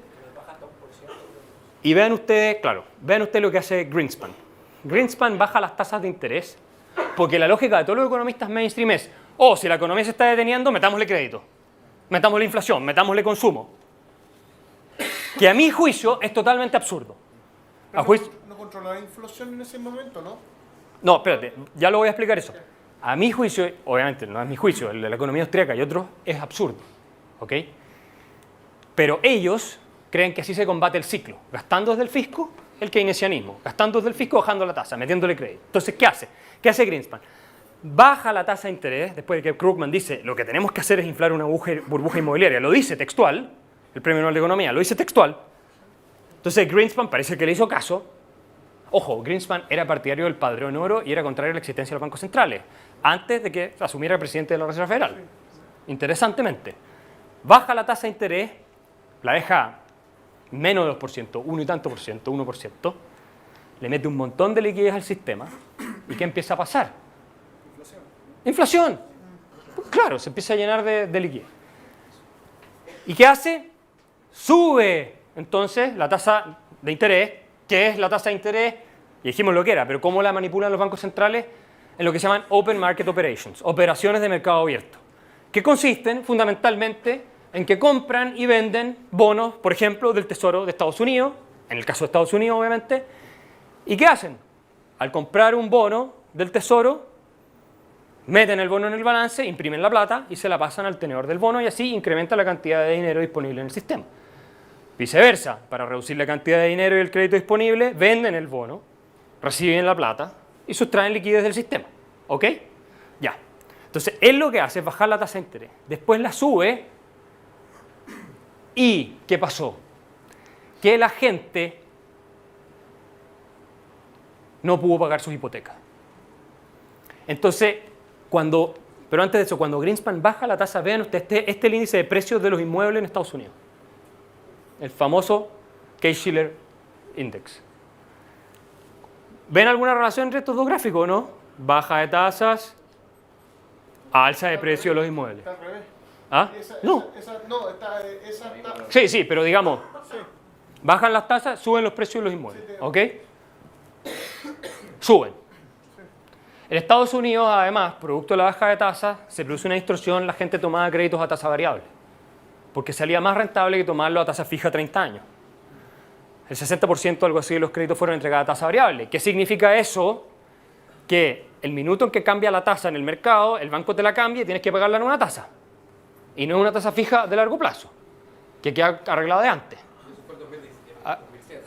Y vean ustedes, claro, vean ustedes lo que hace Greenspan. Greenspan baja las tasas de interés porque la lógica de todos los economistas mainstream es, oh, si la economía se está deteniendo, metámosle crédito, metámosle inflación, metámosle consumo. Que a mi juicio es totalmente absurdo. A juicio... ¿No controlará la inflación en ese momento, no? No, espérate, ya lo voy a explicar eso. A mi juicio, obviamente no es mi juicio, el de la economía austríaca y otros, es absurdo. ¿Ok? Pero ellos creen que así se combate el ciclo, gastando desde el fisco el keynesianismo, gastando desde el fisco, bajando la tasa, metiéndole crédito. Entonces, ¿qué hace? ¿Qué hace Greenspan? Baja la tasa de interés, después de que Krugman dice, lo que tenemos que hacer es inflar una burbuja inmobiliaria, lo dice textual, el Premio Nobel de Economía lo dice textual. Entonces, Greenspan parece que le hizo caso. Ojo, Greenspan era partidario del padrón oro y era contrario a la existencia de los bancos centrales, antes de que asumiera el presidente de la Reserva Federal. Interesantemente, baja la tasa de interés, la deja menos de 2%, 1 y tanto por ciento, 1%, le mete un montón de liquidez al sistema, ¿y qué empieza a pasar? Inflación. Pues claro, se empieza a llenar de liquidez. ¿Y qué hace? Sube entonces la tasa de interés. ¿Qué es la tasa de interés? Y dijimos lo que era, pero ¿cómo la manipulan los bancos centrales? En lo que se llaman Open Market Operations, operaciones de mercado abierto, que consisten fundamentalmente en que compran y venden bonos, por ejemplo, del Tesoro de Estados Unidos, en el caso de Estados Unidos, obviamente. ¿Y qué hacen? Al comprar un bono del Tesoro, meten el bono en el balance, imprimen la plata y se la pasan al tenedor del bono y así incrementa la cantidad de dinero disponible en el sistema. Viceversa, para reducir la cantidad de dinero y el crédito disponible, venden el bono, reciben la plata y sustraen liquidez del sistema. ¿Ok? Ya. Entonces, él lo que hace es bajar la tasa de interés. Después la sube. ¿Y qué pasó? Que la gente no pudo pagar sus hipotecas. Entonces, pero antes de eso, cuando Greenspan baja la tasa, vean ustedes, este es el índice de precios de los inmuebles en Estados Unidos. El famoso Case-Shiller Index. ¿Ven alguna relación entre estos dos gráficos, no? Baja de tasas, alza de precios de los inmuebles. Está al revés. ¿Ah? No. Esa está... Sí, pero digamos, bajan las tasas, suben los precios de los inmuebles. ¿Ok? Suben. En Estados Unidos, además, producto de la baja de tasas, se produce una distorsión, la gente tomaba créditos a tasa variable, porque salía más rentable que tomarlo a tasa fija a 30 años. El 60% algo así de los créditos fueron entregados a tasa variable. ¿Qué significa eso? Que el minuto en que cambia la tasa en el mercado, el banco te la cambia y tienes que pagarla en una tasa. Y no es una tasa fija de largo plazo, que queda arreglada de antes. Eso fue el 2017. Ah,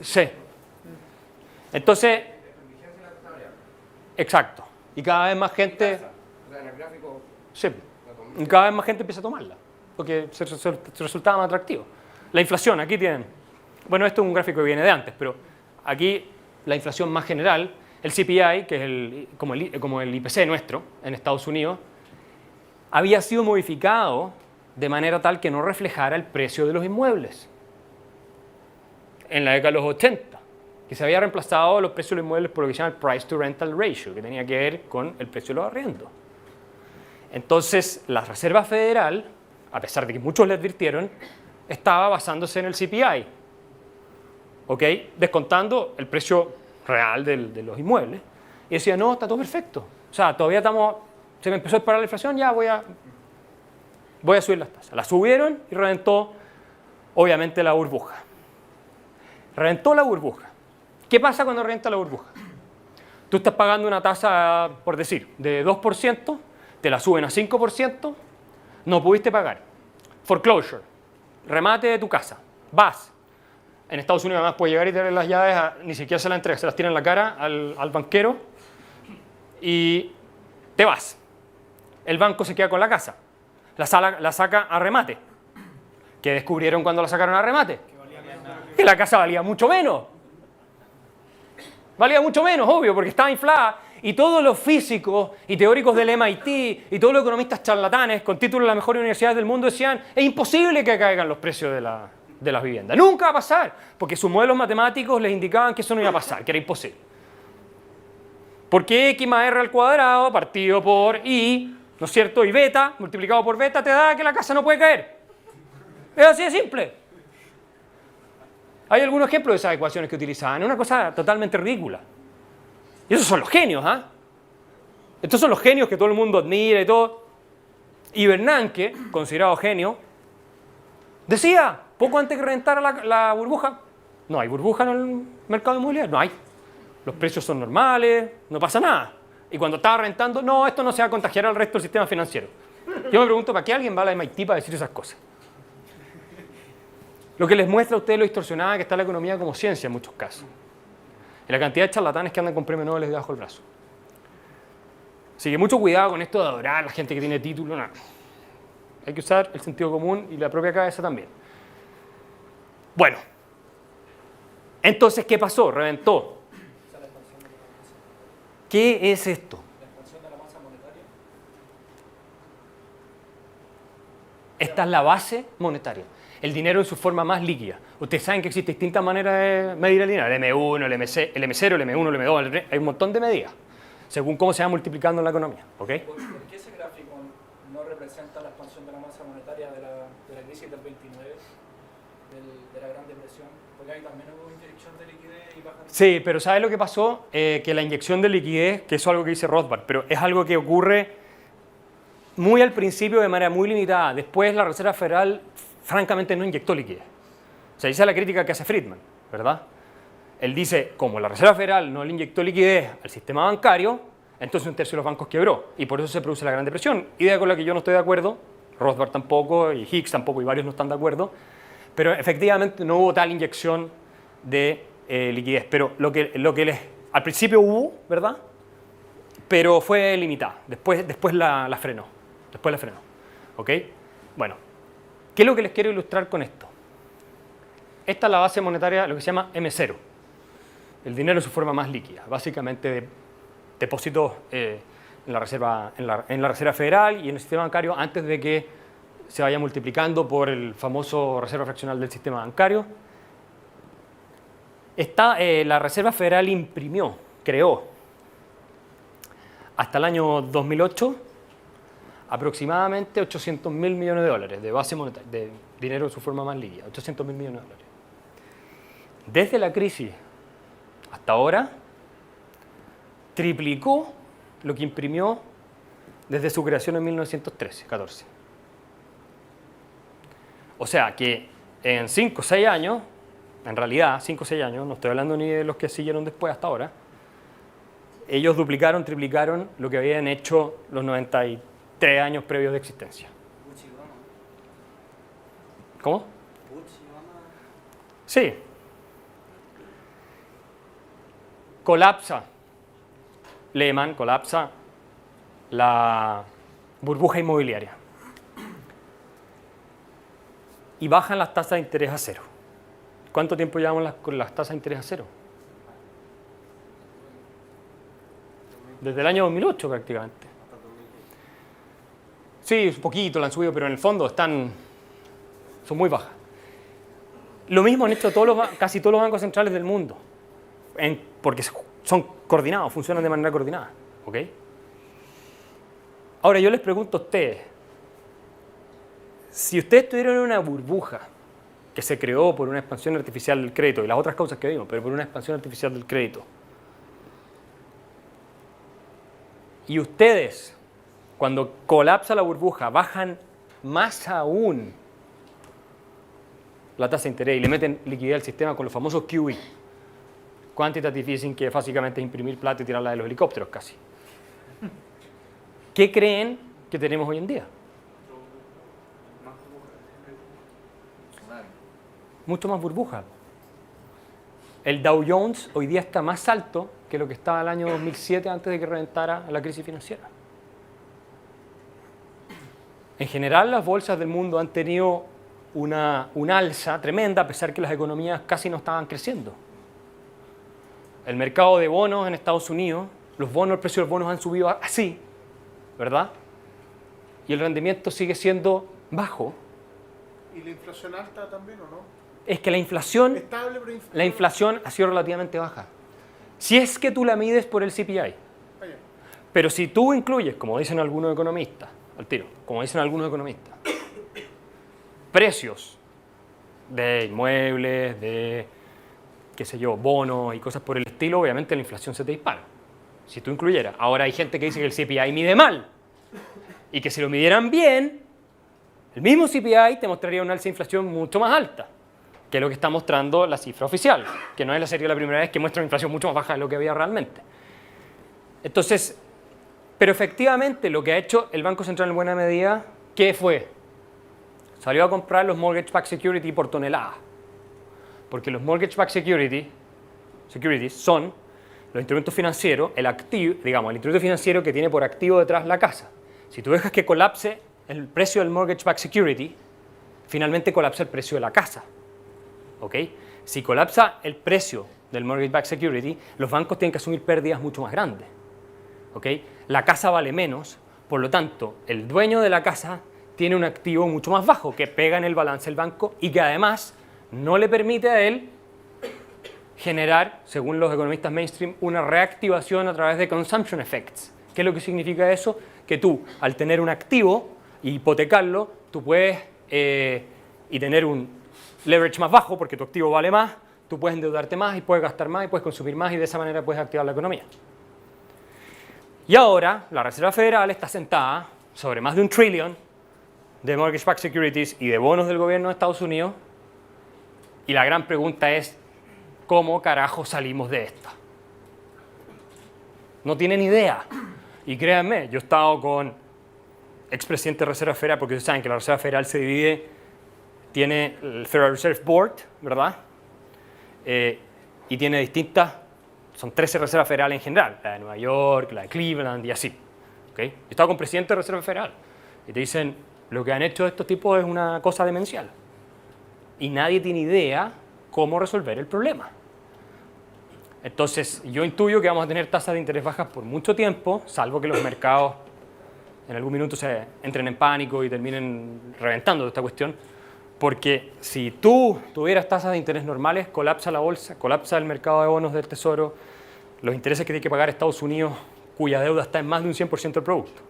sí. Entonces, exacto. Y cada vez más gente... O sea, en el gráfico... Sí. Y cada vez más gente empieza a tomarla, porque se resultaba más atractivo. La inflación, aquí tienen... Bueno, esto es un gráfico que viene de antes, pero aquí la inflación más general el CPI, que es como el IPC nuestro en Estados Unidos, había sido modificado de manera tal que no reflejara el precio de los inmuebles en la década de los 80, que se había reemplazado los precios de los inmuebles por lo que se llama el Price to Rental Ratio, que tenía que ver con el precio de los arriendos. Entonces, la Reserva Federal, a pesar de que muchos le advirtieron, estaba basándose en el CPI, ¿ok? Descontando el precio real de los inmuebles. Y decía, no, está todo perfecto. O sea, todavía se me empezó a disparar la inflación, ya voy a subir las tasas. La subieron y reventó, obviamente, la burbuja. Reventó la burbuja. ¿Qué pasa cuando revienta la burbuja? Tú estás pagando una tasa, por decir, de 2%, te la suben a 5%, no pudiste pagar. Foreclosure, remate de tu casa. Vas. En Estados Unidos además puedes llegar y tener las llaves, ni siquiera se las entregas, se las tiran en la cara al banquero y te vas. El banco se queda con la casa. La saca a remate. ¿Qué descubrieron cuando la sacaron a remate? Que la casa valía mucho menos. Valía mucho menos, obvio, porque estaba inflada. Y todos los físicos y teóricos del MIT y todos los economistas charlatanes con títulos de las mejores universidades del mundo decían es imposible que caigan los precios de las viviendas. Nunca va a pasar, porque sus modelos matemáticos les indicaban que eso no iba a pasar, que era imposible. Porque x más r al cuadrado partido por y, ¿no es cierto? Y beta multiplicado por beta te da que la casa no puede caer. Es así de simple. Hay algunos ejemplos de esas ecuaciones que utilizaban. Es una cosa totalmente ridícula. Y esos son los genios, ¿ah? Estos son los genios que todo el mundo admira y todo. Y Bernanke, considerado genio, decía, poco antes que reventara la burbuja, no hay burbuja en el mercado inmobiliario, no hay. Los precios son normales, no pasa nada. Y cuando estaba rentando, no, esto no se va a contagiar al resto del sistema financiero. Yo me pregunto, ¿para qué alguien va a la MIT para decir esas cosas? Lo que les muestra a ustedes lo distorsionada que está la economía como ciencia en muchos casos. Y la cantidad de charlatanes que andan con premios Nobel debajo del brazo. Así que mucho cuidado con esto de adorar a la gente que tiene título. No. Hay que usar el sentido común y la propia cabeza también. Bueno. Entonces, ¿qué pasó? Reventó. ¿Qué es esto? La expansión de la masa monetaria. Esta es la base monetaria. El dinero en su forma más líquida. Ustedes saben que existen distintas maneras de medir el dinero. El M1, el M0, el M1, el M2, el M3. Hay un montón de medidas, según cómo se va multiplicando en la economía. ¿Okay? ¿Por qué ese gráfico no representa la expansión de la masa monetaria de la crisis del 29, de la Gran Depresión? Porque ahí también hubo inyección de liquidez y baja de... Sí, pero ¿sabes lo que pasó? Que la inyección de liquidez, que eso es algo que dice Rothbard, pero es algo que ocurre muy al principio de manera muy limitada. Después la Reserva Federal francamente no inyectó liquidez. O sea, esa es la crítica que hace Friedman, ¿verdad? Él dice, como la Reserva Federal no le inyectó liquidez al sistema bancario, entonces un tercio de los bancos quebró y por eso se produce la Gran Depresión. Idea con la que yo no estoy de acuerdo, Rothbard tampoco, y Hicks tampoco, y varios no están de acuerdo, pero efectivamente no hubo tal inyección de liquidez. Pero lo que al principio hubo, ¿verdad? Pero fue limitada. Después la frenó. ¿Ok? Bueno, ¿qué es lo que les quiero ilustrar con esto? Esta es la base monetaria, lo que se llama M0. El dinero en su forma más líquida. Básicamente depósitos en la Reserva Federal y en el sistema bancario antes de que se vaya multiplicando por el famoso reserva fraccional del sistema bancario. La Reserva Federal creó hasta el año 2008 aproximadamente 800.000 millones de dólares de base monetaria, de dinero en su forma más líquida, 800.000 millones de dólares. Desde la crisis hasta ahora, triplicó lo que imprimió desde su creación en 1913-14. O sea que en 5 o 6 años, en realidad 5 o 6 años, no estoy hablando ni de los que siguieron después hasta ahora, ellos duplicaron, triplicaron lo que habían hecho los 93 años previos de existencia. ¿Cómo? Sí. Colapsa Lehman, colapsa la burbuja inmobiliaria. Y bajan las tasas de interés a cero. ¿Cuánto tiempo llevamos con las tasas de interés a cero? desde el año 2008 prácticamente. Sí, un poquito la han subido, pero en el fondo son muy bajas. Lo mismo han hecho casi todos los bancos centrales del mundo, porque son coordinados, funcionan de manera coordinada. ¿Ok? Ahora yo les pregunto a ustedes, si ustedes tuvieran una burbuja que se creó por una expansión artificial del crédito y las otras causas que vimos, pero por una expansión artificial del crédito, y ustedes, cuando colapsa la burbuja, bajan más aún la tasa de interés y le meten liquidez al sistema con los famosos QE, quantitative easing, que básicamente es imprimir plata y tirarla de los helicópteros casi. ¿Qué creen que tenemos hoy en día? Mucho más burbuja. El Dow Jones hoy día está más alto que lo que estaba el año 2007 antes de que reventara la crisis financiera. En general, las bolsas del mundo han tenido una alza tremenda a pesar que las economías casi no estaban creciendo. El mercado de bonos en Estados Unidos, el precio de los bonos han subido así, ¿verdad? Y el rendimiento sigue siendo bajo. ¿Y la inflación alta también o no? Es que la inflación Estable, pero la inflación ha sido relativamente baja. Si es que tú la mides por el CPI. Ah, ya. Pero si tú incluyes, como dicen algunos economistas, precios de inmuebles, de, qué sé yo, bonos y cosas por el estilo, obviamente la inflación se te dispara. Si tú incluyeras. Ahora hay gente que dice que el CPI mide mal y que si lo midieran bien, el mismo CPI te mostraría una alza de inflación mucho más alta, que es lo que está mostrando la cifra oficial, que no es la primera vez que muestra una inflación mucho más baja de lo que había realmente. Entonces, pero efectivamente lo que ha hecho el Banco Central en buena medida, ¿qué fue? Salió a comprar los mortgage-backed securities por tonelada. Porque los mortgage-backed securities son los instrumentos financieros, el instrumento financiero que tiene por activo detrás la casa. Si tú dejas que colapse el precio del mortgage-backed security, finalmente colapsa el precio de la casa. ¿Ok? Si colapsa el precio del mortgage-backed security, los bancos tienen que asumir pérdidas mucho más grandes. ¿Ok? La casa vale menos, por lo tanto, el dueño de la casa tiene un activo mucho más bajo que pega en el balance del banco y que además no le permite a él generar, según los economistas mainstream, una reactivación a través de consumption effects. ¿Qué es lo que significa eso? Que tú, al tener un activo y hipotecarlo, tú puedes y tener un leverage más bajo porque tu activo vale más, tú puedes endeudarte más y puedes gastar más y puedes consumir más y de esa manera puedes activar la economía. Y ahora la Reserva Federal está sentada sobre más de $1 trillion de mortgage-backed securities y de bonos del gobierno de Estados Unidos y la gran pregunta es ¿cómo carajo salimos de esta? No tienen idea. Y créanme, yo he estado con expresidentes de Reserva Federal, porque ustedes saben que la Reserva Federal se divide, tiene el Federal Reserve Board, ¿verdad? Y tiene son 13 reservas federales en general, la de Nueva York, la de Cleveland y así. ¿Okay? Yo he estado con presidentes de Reserva Federal y te dicen, lo que han hecho estos tipos es una cosa demencial. Y nadie tiene idea cómo resolver el problema. Entonces, yo intuyo que vamos a tener tasas de interés bajas por mucho tiempo, salvo que los mercados en algún minuto se entren en pánico y terminen reventando esta cuestión. Porque si tú tuvieras tasas de interés normales, colapsa la bolsa, colapsa el mercado de bonos del Tesoro, los intereses que tiene que pagar Estados Unidos, cuya deuda está en más de un 100% del producto.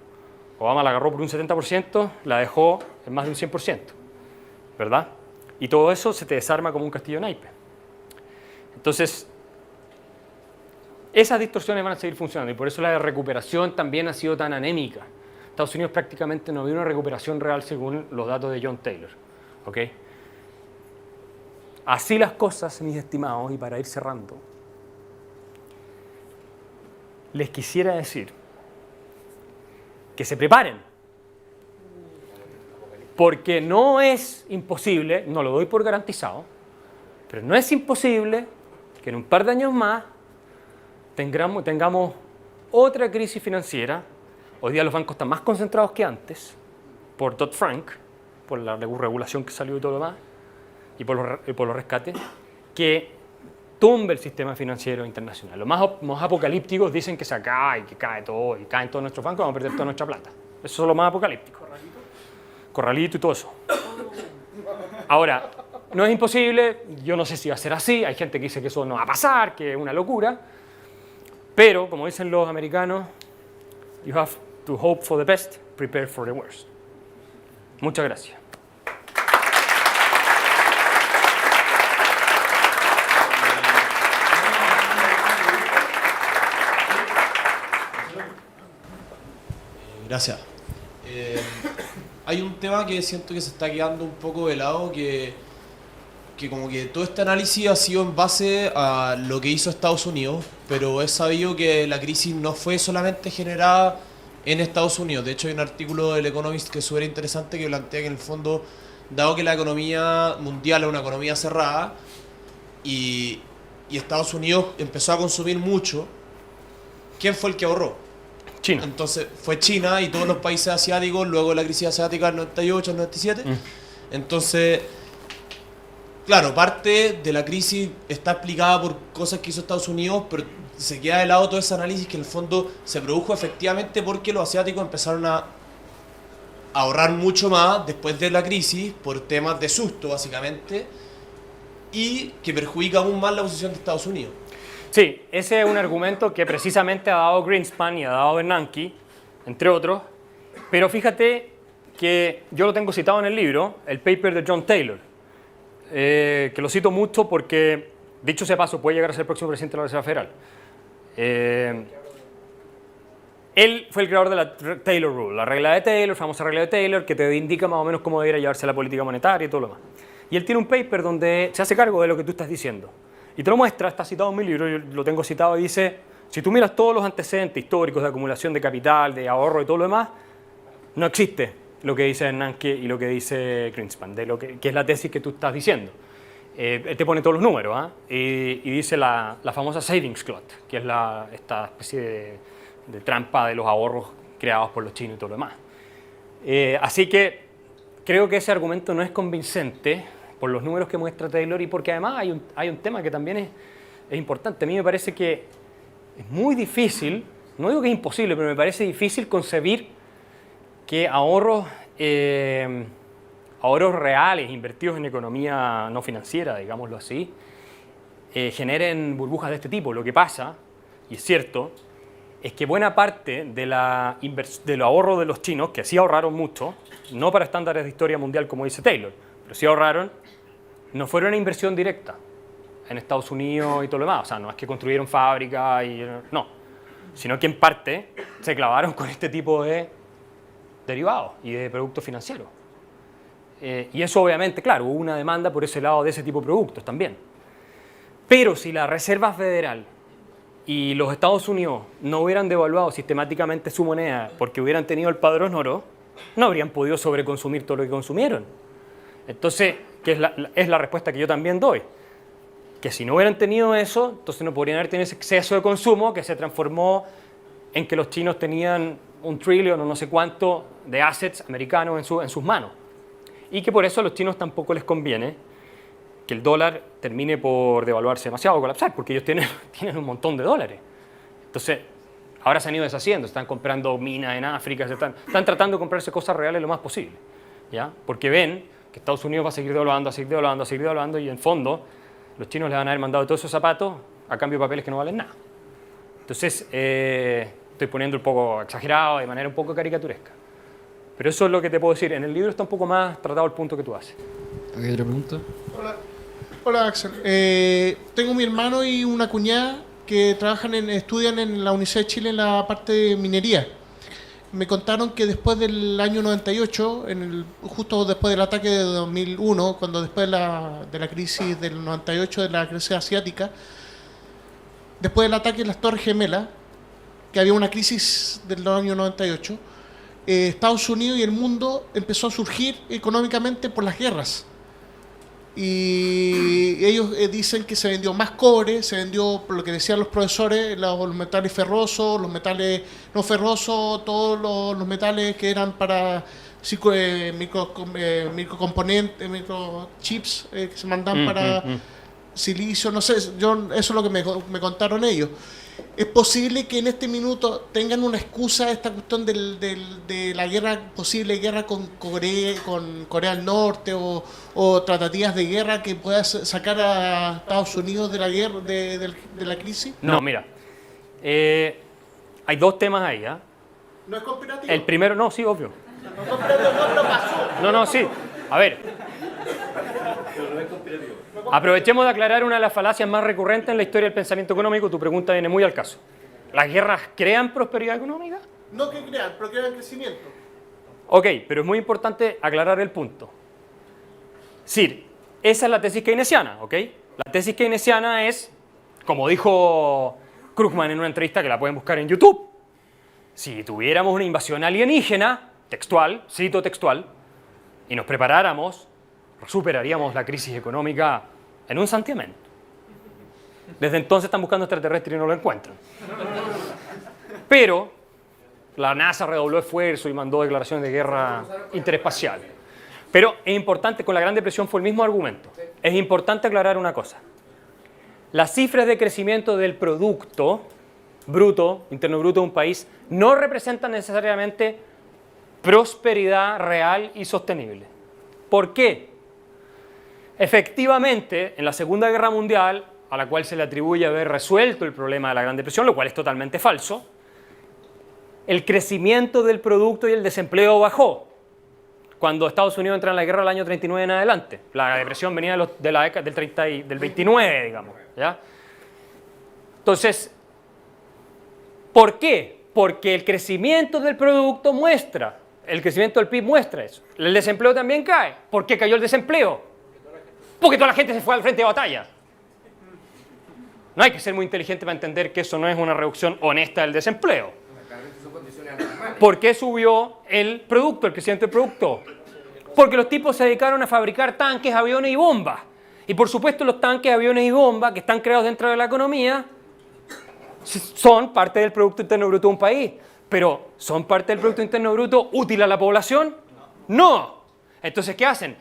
Obama la agarró por un 70%, la dejó en más de un 100%, ¿verdad? Y todo eso se te desarma como un castillo de naipes. Entonces, esas distorsiones van a seguir funcionando y por eso la recuperación también ha sido tan anémica. Estados Unidos prácticamente no vio una recuperación real según los datos de John Taylor. ¿Ok? Así las cosas, mis estimados, y para ir cerrando, les quisiera decir que se preparen, porque no es imposible, no lo doy por garantizado, pero no es imposible que en un par de años más tengamos otra crisis financiera. Hoy día los bancos están más concentrados que antes por Dodd-Frank, por la regulación que salió y todo lo demás, y por los rescates, que tumbe el sistema financiero internacional. Los más apocalípticos dicen que se acaba y que cae todo, y caen todos nuestros bancos, vamos a perder toda nuestra plata. Eso es lo más apocalíptico. Corralito y todo eso. Ahora, no es imposible, yo no sé si va a ser así, hay gente que dice que eso no va a pasar, que es una locura, pero, como dicen los americanos, you have to hope for the best, prepare for the worst. Muchas gracias. Gracias. Hay un tema que siento que se está quedando un poco de lado, que como que todo este análisis ha sido en base a lo que hizo Estados Unidos, pero es sabido que la crisis no fue solamente generada en Estados Unidos. De hecho, hay un artículo del Economist que es súper interesante que plantea que en el fondo, dado que la economía mundial es una economía cerrada y Estados Unidos empezó a consumir mucho, ¿quién fue el que ahorró? China. Entonces fue China y todos los países asiáticos luego de la crisis asiática del 98 al 97. Entonces, claro, parte de la crisis está explicada por cosas que hizo Estados Unidos, pero se queda de lado todo ese análisis que en el fondo se produjo efectivamente porque los asiáticos empezaron a ahorrar mucho más después de la crisis por temas de susto básicamente, y que perjudica aún más la posición de Estados Unidos. Sí, ese es un argumento que precisamente ha dado Greenspan y ha dado Bernanke, entre otros, pero fíjate que yo lo tengo citado en el libro, el paper de John Taylor, que lo cito mucho porque, dicho sea paso, puede llegar a ser el próximo presidente de la Reserva Federal. Él fue el creador de la Taylor Rule, la regla de Taylor, famosa regla de Taylor, que te indica más o menos cómo debería llevarse la política monetaria y todo lo demás. Y él tiene un paper donde se hace cargo de lo que tú estás diciendo. Y te lo muestra, está citado en mi libro, yo lo tengo citado y dice, si tú miras todos los antecedentes históricos de acumulación de capital, de ahorro y todo lo demás, no existe lo que dice Bernanke y lo que dice Greenspan, de lo que es la tesis que tú estás diciendo. Él te pone todos los números, y dice la famosa savings cloud, que es esta especie de trampa de los ahorros creados por los chinos y todo lo demás. Así que creo que ese argumento no es convincente por los números que muestra Taylor y porque además hay un tema que también es importante. A mí me parece que es muy difícil, no digo que es imposible, pero me parece difícil concebir que ahorros reales invertidos en economía no financiera, digámoslo así, generen burbujas de este tipo. Lo que pasa, y es cierto, es que buena parte de los ahorros de los chinos, que sí ahorraron mucho, no para estándares de historia mundial como dice Taylor, pero sí ahorraron, no fueron una inversión directa en Estados Unidos y todo lo demás. O sea, no es que construyeron fábricas y no, sino que en parte se clavaron con este tipo de derivados y de productos financieros. Y eso obviamente, claro, hubo una demanda por ese lado de ese tipo de productos también. Pero si la Reserva Federal y los Estados Unidos no hubieran devaluado sistemáticamente su moneda porque hubieran tenido el padrón oro, no habrían podido sobreconsumir todo lo que consumieron. Entonces, que es la respuesta que yo también doy. Que si no hubieran tenido eso, entonces no podrían haber tenido ese exceso de consumo que se transformó en que los chinos tenían 1 trillón o no sé cuánto de assets americanos en sus manos. Y que por eso a los chinos tampoco les conviene que el dólar termine por devaluarse demasiado o colapsar, porque ellos tienen un montón de dólares. Entonces, ahora se han ido deshaciendo, están comprando minas en África, están tratando de comprarse cosas reales lo más posible, ¿ya? Porque ven que Estados Unidos va a seguir devaluando, y en fondo los chinos les van a haber mandado todos esos zapatos a cambio de papeles que no valen nada. Entonces, estoy poniendo un poco exagerado, de manera un poco caricaturesca. Pero eso es lo que te puedo decir. En el libro está un poco más tratado el punto que tú haces. ¿Hay otra pregunta? Hola Axel. Tengo mi hermano y una cuñada que estudian en la Universidad de Chile en la parte de minería. Me contaron que después del año 98, justo después del ataque de 2001, cuando después de la crisis del 98, de la crisis asiática, después del ataque de las Torres Gemelas, que había una crisis del año 98, Estados Unidos y el mundo empezó a surgir económicamente por las guerras. Y ellos dicen que se vendió más cobre, se vendió, por lo que decían los profesores, los metales ferrosos, los metales no ferrosos, todos los metales que eran para microcomponentes, microchips que se mandan silicio, no sé, eso es lo que me contaron ellos. ¿Es posible que en este minuto tengan una excusa esta cuestión de la guerra, posible guerra con Corea del Norte o tratativas de guerra que pueda sacar a Estados Unidos de la guerra, de la crisis? No, mira, hay dos temas ahí, ¿ah? ¿No es conspirativo? El primero, no, sí, obvio. No es conspirativo, no, pero pasó. No, sí. A ver, aprovechemos de aclarar una de las falacias más recurrentes en la historia del pensamiento económico. Tu pregunta viene muy al caso. ¿Las guerras crean prosperidad económica? No que crean, pero crean crecimiento. Ok, pero es muy importante aclarar el punto. Sí, esa es la tesis keynesiana, ¿ok? La tesis keynesiana es, como dijo Krugman en una entrevista que la pueden buscar en YouTube, si tuviéramos una invasión alienígena, textual, cito textual, y nos preparáramos, superaríamos la crisis económica en un santiamén. Desde entonces están buscando extraterrestres y no lo encuentran. Pero la NASA redobló esfuerzo y mandó declaraciones de guerra interespacial. Pero es importante, con la Gran Depresión fue el mismo argumento. Es importante aclarar una cosa. Las cifras de crecimiento del producto bruto, interno bruto de un país, no representan necesariamente prosperidad real y sostenible. ¿Por qué? Efectivamente, en la Segunda Guerra Mundial, a la cual se le atribuye haber resuelto el problema de la Gran Depresión, lo cual es totalmente falso, el crecimiento del producto y el desempleo bajó cuando Estados Unidos entra en la guerra el año 39 en adelante. La depresión venía de la década del 30 y del 29, digamos, ¿ya? Entonces, ¿por qué? Porque el crecimiento del producto muestra, el crecimiento del PIB muestra eso. El desempleo también cae. ¿Por qué cayó el desempleo? Porque toda la gente se fue al frente de batalla. No hay que ser muy inteligente para entender que eso no es una reducción honesta del desempleo. ¿Por qué subió el producto, el crecimiento del producto? Porque los tipos se dedicaron a fabricar tanques, aviones y bombas. Y por supuesto los tanques, aviones y bombas que están creados dentro de la economía son parte del Producto Interno Bruto de un país. Pero ¿son parte del Producto Interno Bruto útil a la población? No. Entonces, ¿qué hacen?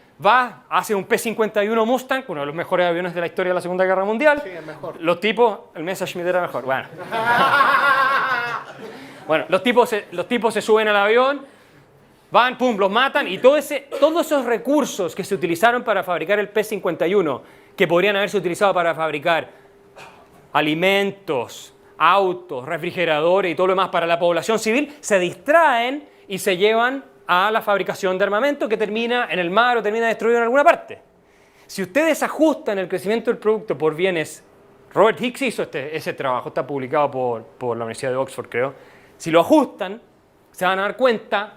Hace un P-51 Mustang, uno de los mejores aviones de la historia de la Segunda Guerra Mundial. Sí, el mejor. Los tipos, el Messerschmitt era mejor, bueno. Bueno, los tipos se suben al avión, van, pum, los matan y todos esos recursos que se utilizaron para fabricar el P-51, que podrían haberse utilizado para fabricar alimentos, autos, refrigeradores y todo lo demás para la población civil, se distraen y se llevan a la fabricación de armamento que termina en el mar o termina destruido en alguna parte. Si ustedes ajustan el crecimiento del producto por bienes, Robert Hicks hizo ese trabajo, está publicado por la Universidad de Oxford, creo. Si lo ajustan, se van a dar cuenta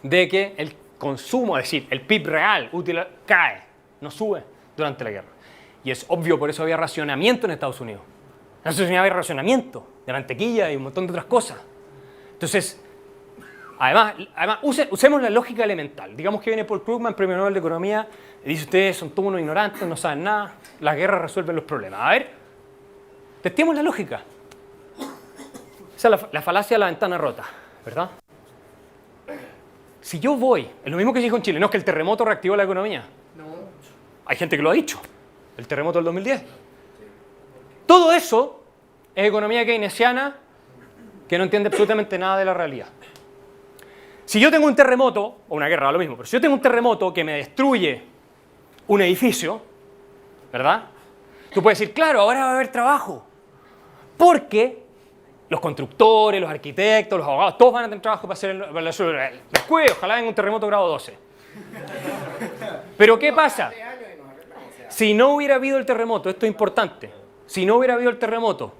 de que el consumo, es decir, el PIB real útil cae, no sube durante la guerra. Y es obvio, por eso había racionamiento en Estados Unidos. En Estados Unidos había racionamiento de mantequilla y un montón de otras cosas. Entonces, además usemos la lógica elemental. Digamos que viene Paul Krugman, premio Nobel de Economía, y dice: ustedes son todos unos ignorantes, no saben nada, las guerras resuelven los problemas. A ver, testemos la lógica. Esa es la falacia de la ventana rota, ¿verdad? Si yo voy, es lo mismo que se dijo en Chile, no es que el terremoto reactivó la economía. No. Hay gente que lo ha dicho, el terremoto del 2010. Todo eso es economía keynesiana que no entiende absolutamente nada de la realidad. Si yo tengo un terremoto, o una guerra, lo mismo, pero si yo tengo un terremoto que me destruye un edificio, ¿verdad? Tú puedes decir, claro, ahora va a haber trabajo. Porque los constructores, los arquitectos, los abogados, todos van a tener trabajo para hacer el ojalá venga un terremoto grado 12. Pero ¿qué pasa? Si no hubiera habido el terremoto, esto es importante, si no hubiera habido el terremoto,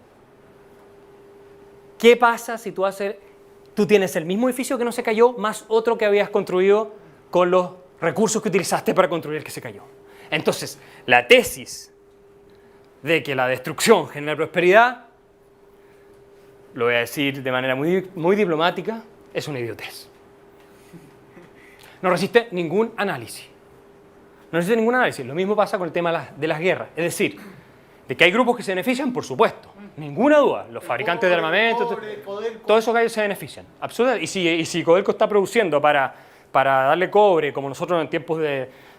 ¿qué pasa si tú tienes el mismo edificio que no se cayó más otro que habías construido con los recursos que utilizaste para construir el que se cayó? Entonces, la tesis de que la destrucción genera prosperidad, lo voy a decir de manera muy, muy diplomática, es una idiotez. No resiste ningún análisis. No resiste ningún análisis. Lo mismo pasa con el tema de las guerras. Es decir, de que hay grupos que se benefician, por supuesto. Ninguna duda. Los fabricantes de armamento, todos esos gallos se benefician. Absolutamente. Y si Codelco está produciendo para darle cobre, como nosotros en tiempos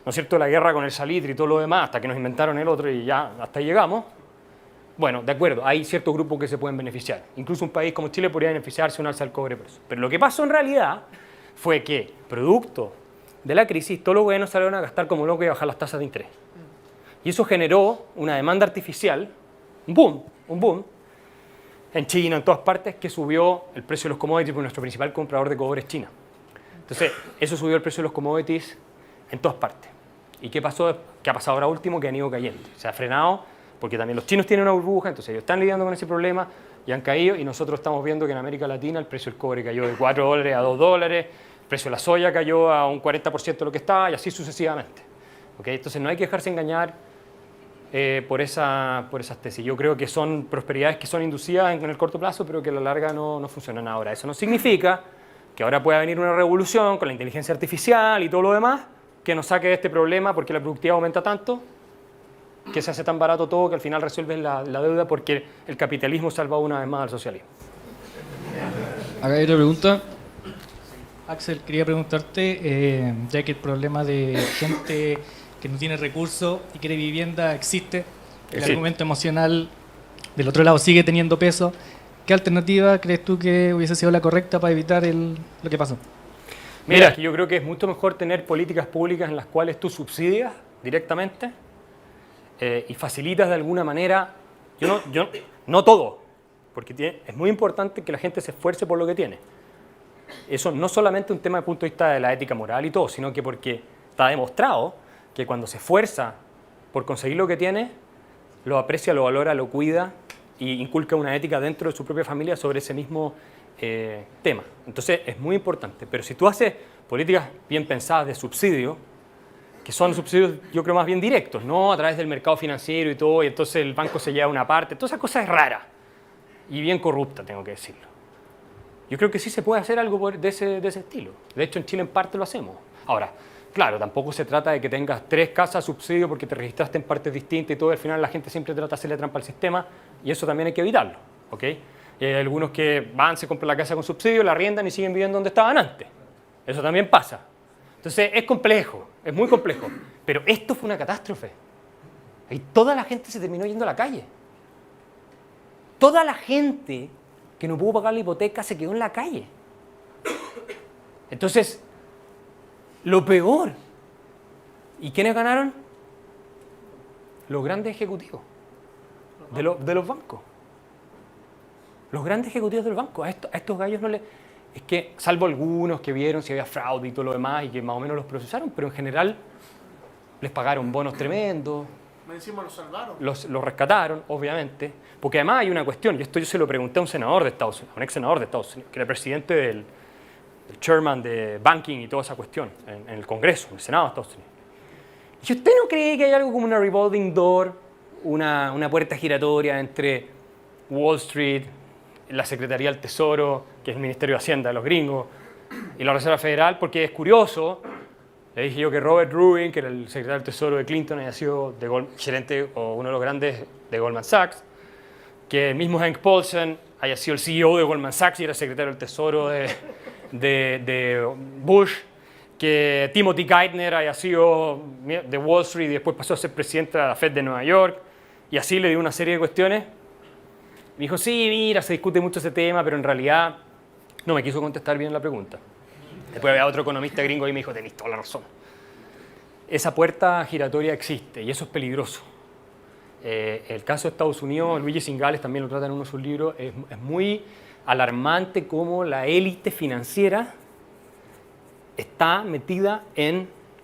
¿no es cierto?, la guerra con el salitre y todo lo demás, hasta que nos inventaron el otro y ya hasta ahí llegamos. Bueno, de acuerdo, hay ciertos grupos que se pueden beneficiar. Incluso un país como Chile podría beneficiarse de un alza del cobre por eso. Pero lo que pasó en realidad fue que, producto de la crisis, todos los gobiernos salieron a gastar como locos y a bajar las tasas de interés. Y eso generó una demanda artificial, un boom, en China, en todas partes, que subió el precio de los commodities, porque nuestro principal comprador de cobre es China. Entonces, eso subió el precio de los commodities en todas partes. ¿Y qué pasó? ¿Qué ha pasado ahora último? Que han ido cayendo. Se ha frenado, porque también los chinos tienen una burbuja, entonces ellos están lidiando con ese problema y han caído, y nosotros estamos viendo que en América Latina el precio del cobre cayó de $4 a $2, el precio de la soya cayó a un 40% de lo que estaba, y así sucesivamente. ¿Okay? Entonces no hay que dejarse engañar por esas tesis. Yo creo que son prosperidades que son inducidas en el corto plazo, pero que a la larga no funcionan ahora. Eso no significa que ahora pueda venir una revolución con la inteligencia artificial y todo lo demás que nos saque de este problema porque la productividad aumenta tanto, que se hace tan barato todo que al final resuelven la deuda porque el capitalismo salva una vez más al socialismo. Acá hay otra pregunta. Axel, quería preguntarte, ya que el problema de gente que no tiene recursos y quiere vivienda existe, el argumento emocional del otro lado sigue teniendo peso, ¿qué alternativa crees tú que hubiese sido la correcta para evitar lo que pasó? Mira, yo creo que es mucho mejor tener políticas públicas en las cuales tú subsidias directamente y facilitas de alguna manera, no todo, porque es muy importante que la gente se esfuerce por lo que tiene. Eso no solamente un tema desde el punto de vista de la ética moral y todo, sino que porque está demostrado que cuando se esfuerza por conseguir lo que tiene, lo aprecia, lo valora, lo cuida y inculca una ética dentro de su propia familia sobre ese mismo tema. Entonces es muy importante, pero si tú haces políticas bien pensadas de subsidio, que son subsidios yo creo más bien directos, no a través del mercado financiero y todo, y entonces el banco se lleva una parte, toda esa cosa es rara y bien corrupta, tengo que decirlo. Yo creo que sí se puede hacer algo de ese estilo. De hecho, en Chile en parte lo hacemos. Ahora, claro, tampoco se trata de que tengas 3 casas subsidio porque te registraste en partes distintas y todo, y al final la gente siempre trata de hacerle trampa al sistema, y eso también hay que evitarlo, ¿ok? Y hay algunos que van, se compran la casa con subsidio, la arriendan y siguen viviendo donde estaban antes. Eso también pasa. Entonces, es complejo, es muy complejo. Pero esto fue una catástrofe. Y toda la gente se terminó yendo a la calle. Toda la gente que no pudo pagar la hipoteca se quedó en la calle. Entonces, lo peor. ¿Y quiénes ganaron? Los grandes ejecutivos de los bancos. Los grandes ejecutivos del banco. A estos gallos no les... Es que, salvo algunos que vieron si había fraude y todo lo demás y que más o menos los procesaron, pero en general les pagaron bonos tremendos. Encima los salvaron. Los rescataron, obviamente. Porque además hay una cuestión, y esto yo se lo pregunté a un senador de Estados Unidos, a un ex senador de Estados Unidos, que era presidente del chairman de banking y toda esa cuestión en el Congreso, en el Senado de Estados Unidos. ¿Y usted no cree que hay algo como una revolving door, una puerta giratoria entre Wall Street, la Secretaría del Tesoro, que es el Ministerio de Hacienda de los gringos, y la Reserva Federal? Porque es curioso, le dije yo que Robert Rubin, que era el secretario del Tesoro de Clinton, haya sido gerente o uno de los grandes de Goldman Sachs, que el mismo Hank Paulson haya sido el CEO de Goldman Sachs y era secretario del Tesoro de Bush, que Timothy Geithner haya sido de Wall Street y después pasó a ser presidente de la Fed de Nueva York, y así le dio una serie de cuestiones. Me dijo, sí, mira, se discute mucho ese tema, pero en realidad no me quiso contestar bien la pregunta. Después había otro economista gringo y me dijo, tenés toda la razón. Esa puerta giratoria existe y eso es peligroso. El caso de Estados Unidos, Luigi Singales también lo trata en uno de sus libros, es muy alarmante cómo la élite financiera está metida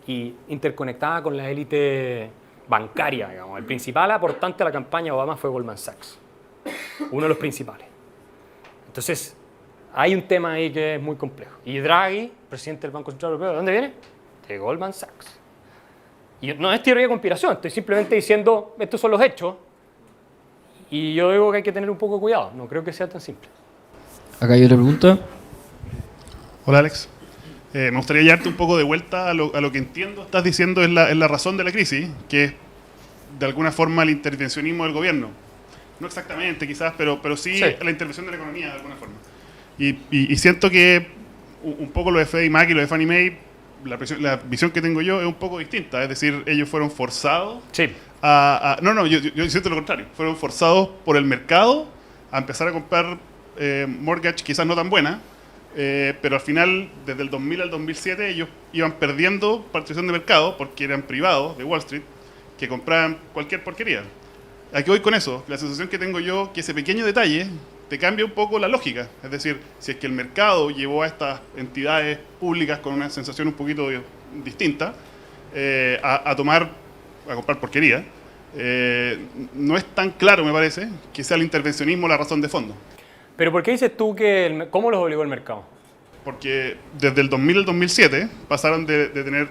y interconectada con la élite bancaria, digamos. El principal aportante a la campaña Obama fue Goldman Sachs, uno de los principales. Entonces, hay un tema ahí que es muy complejo. Y Draghi, presidente del Banco Central Europeo, ¿de dónde viene? De Goldman Sachs. Y no es teoría de conspiración, estoy simplemente diciendo, estos son los hechos, y yo digo que hay que tener un poco de cuidado, no creo que sea tan simple. Acá hay otra pregunta. Hola, Alex. Me gustaría llevarte un poco de vuelta a lo que entiendo estás diciendo es la razón de la crisis, que es de alguna forma el intervencionismo del gobierno. No exactamente, quizás, pero sí la intervención de la economía de alguna forma. Y siento que un poco lo de Freddie Mac y lo de Fannie Mae la visión que tengo yo es un poco distinta. Es decir, ellos fueron forzados Sí. yo siento lo contrario. Fueron forzados por el mercado a empezar a comprar mortgage quizás no tan buena, pero al final, desde el 2000 al 2007, ellos iban perdiendo participación de mercado porque eran privados de Wall Street que compraban cualquier porquería. ¿A qué voy con eso? La sensación que tengo yo que ese pequeño detalle te cambia un poco la lógica. Es decir, si es que el mercado llevó a estas entidades públicas con una sensación un poquito distinta a comprar porquería, no es tan claro, me parece, que sea el intervencionismo la razón de fondo. Pero ¿por qué dices tú que cómo los obligó el mercado? Porque desde el 2000 al 2007 pasaron de tener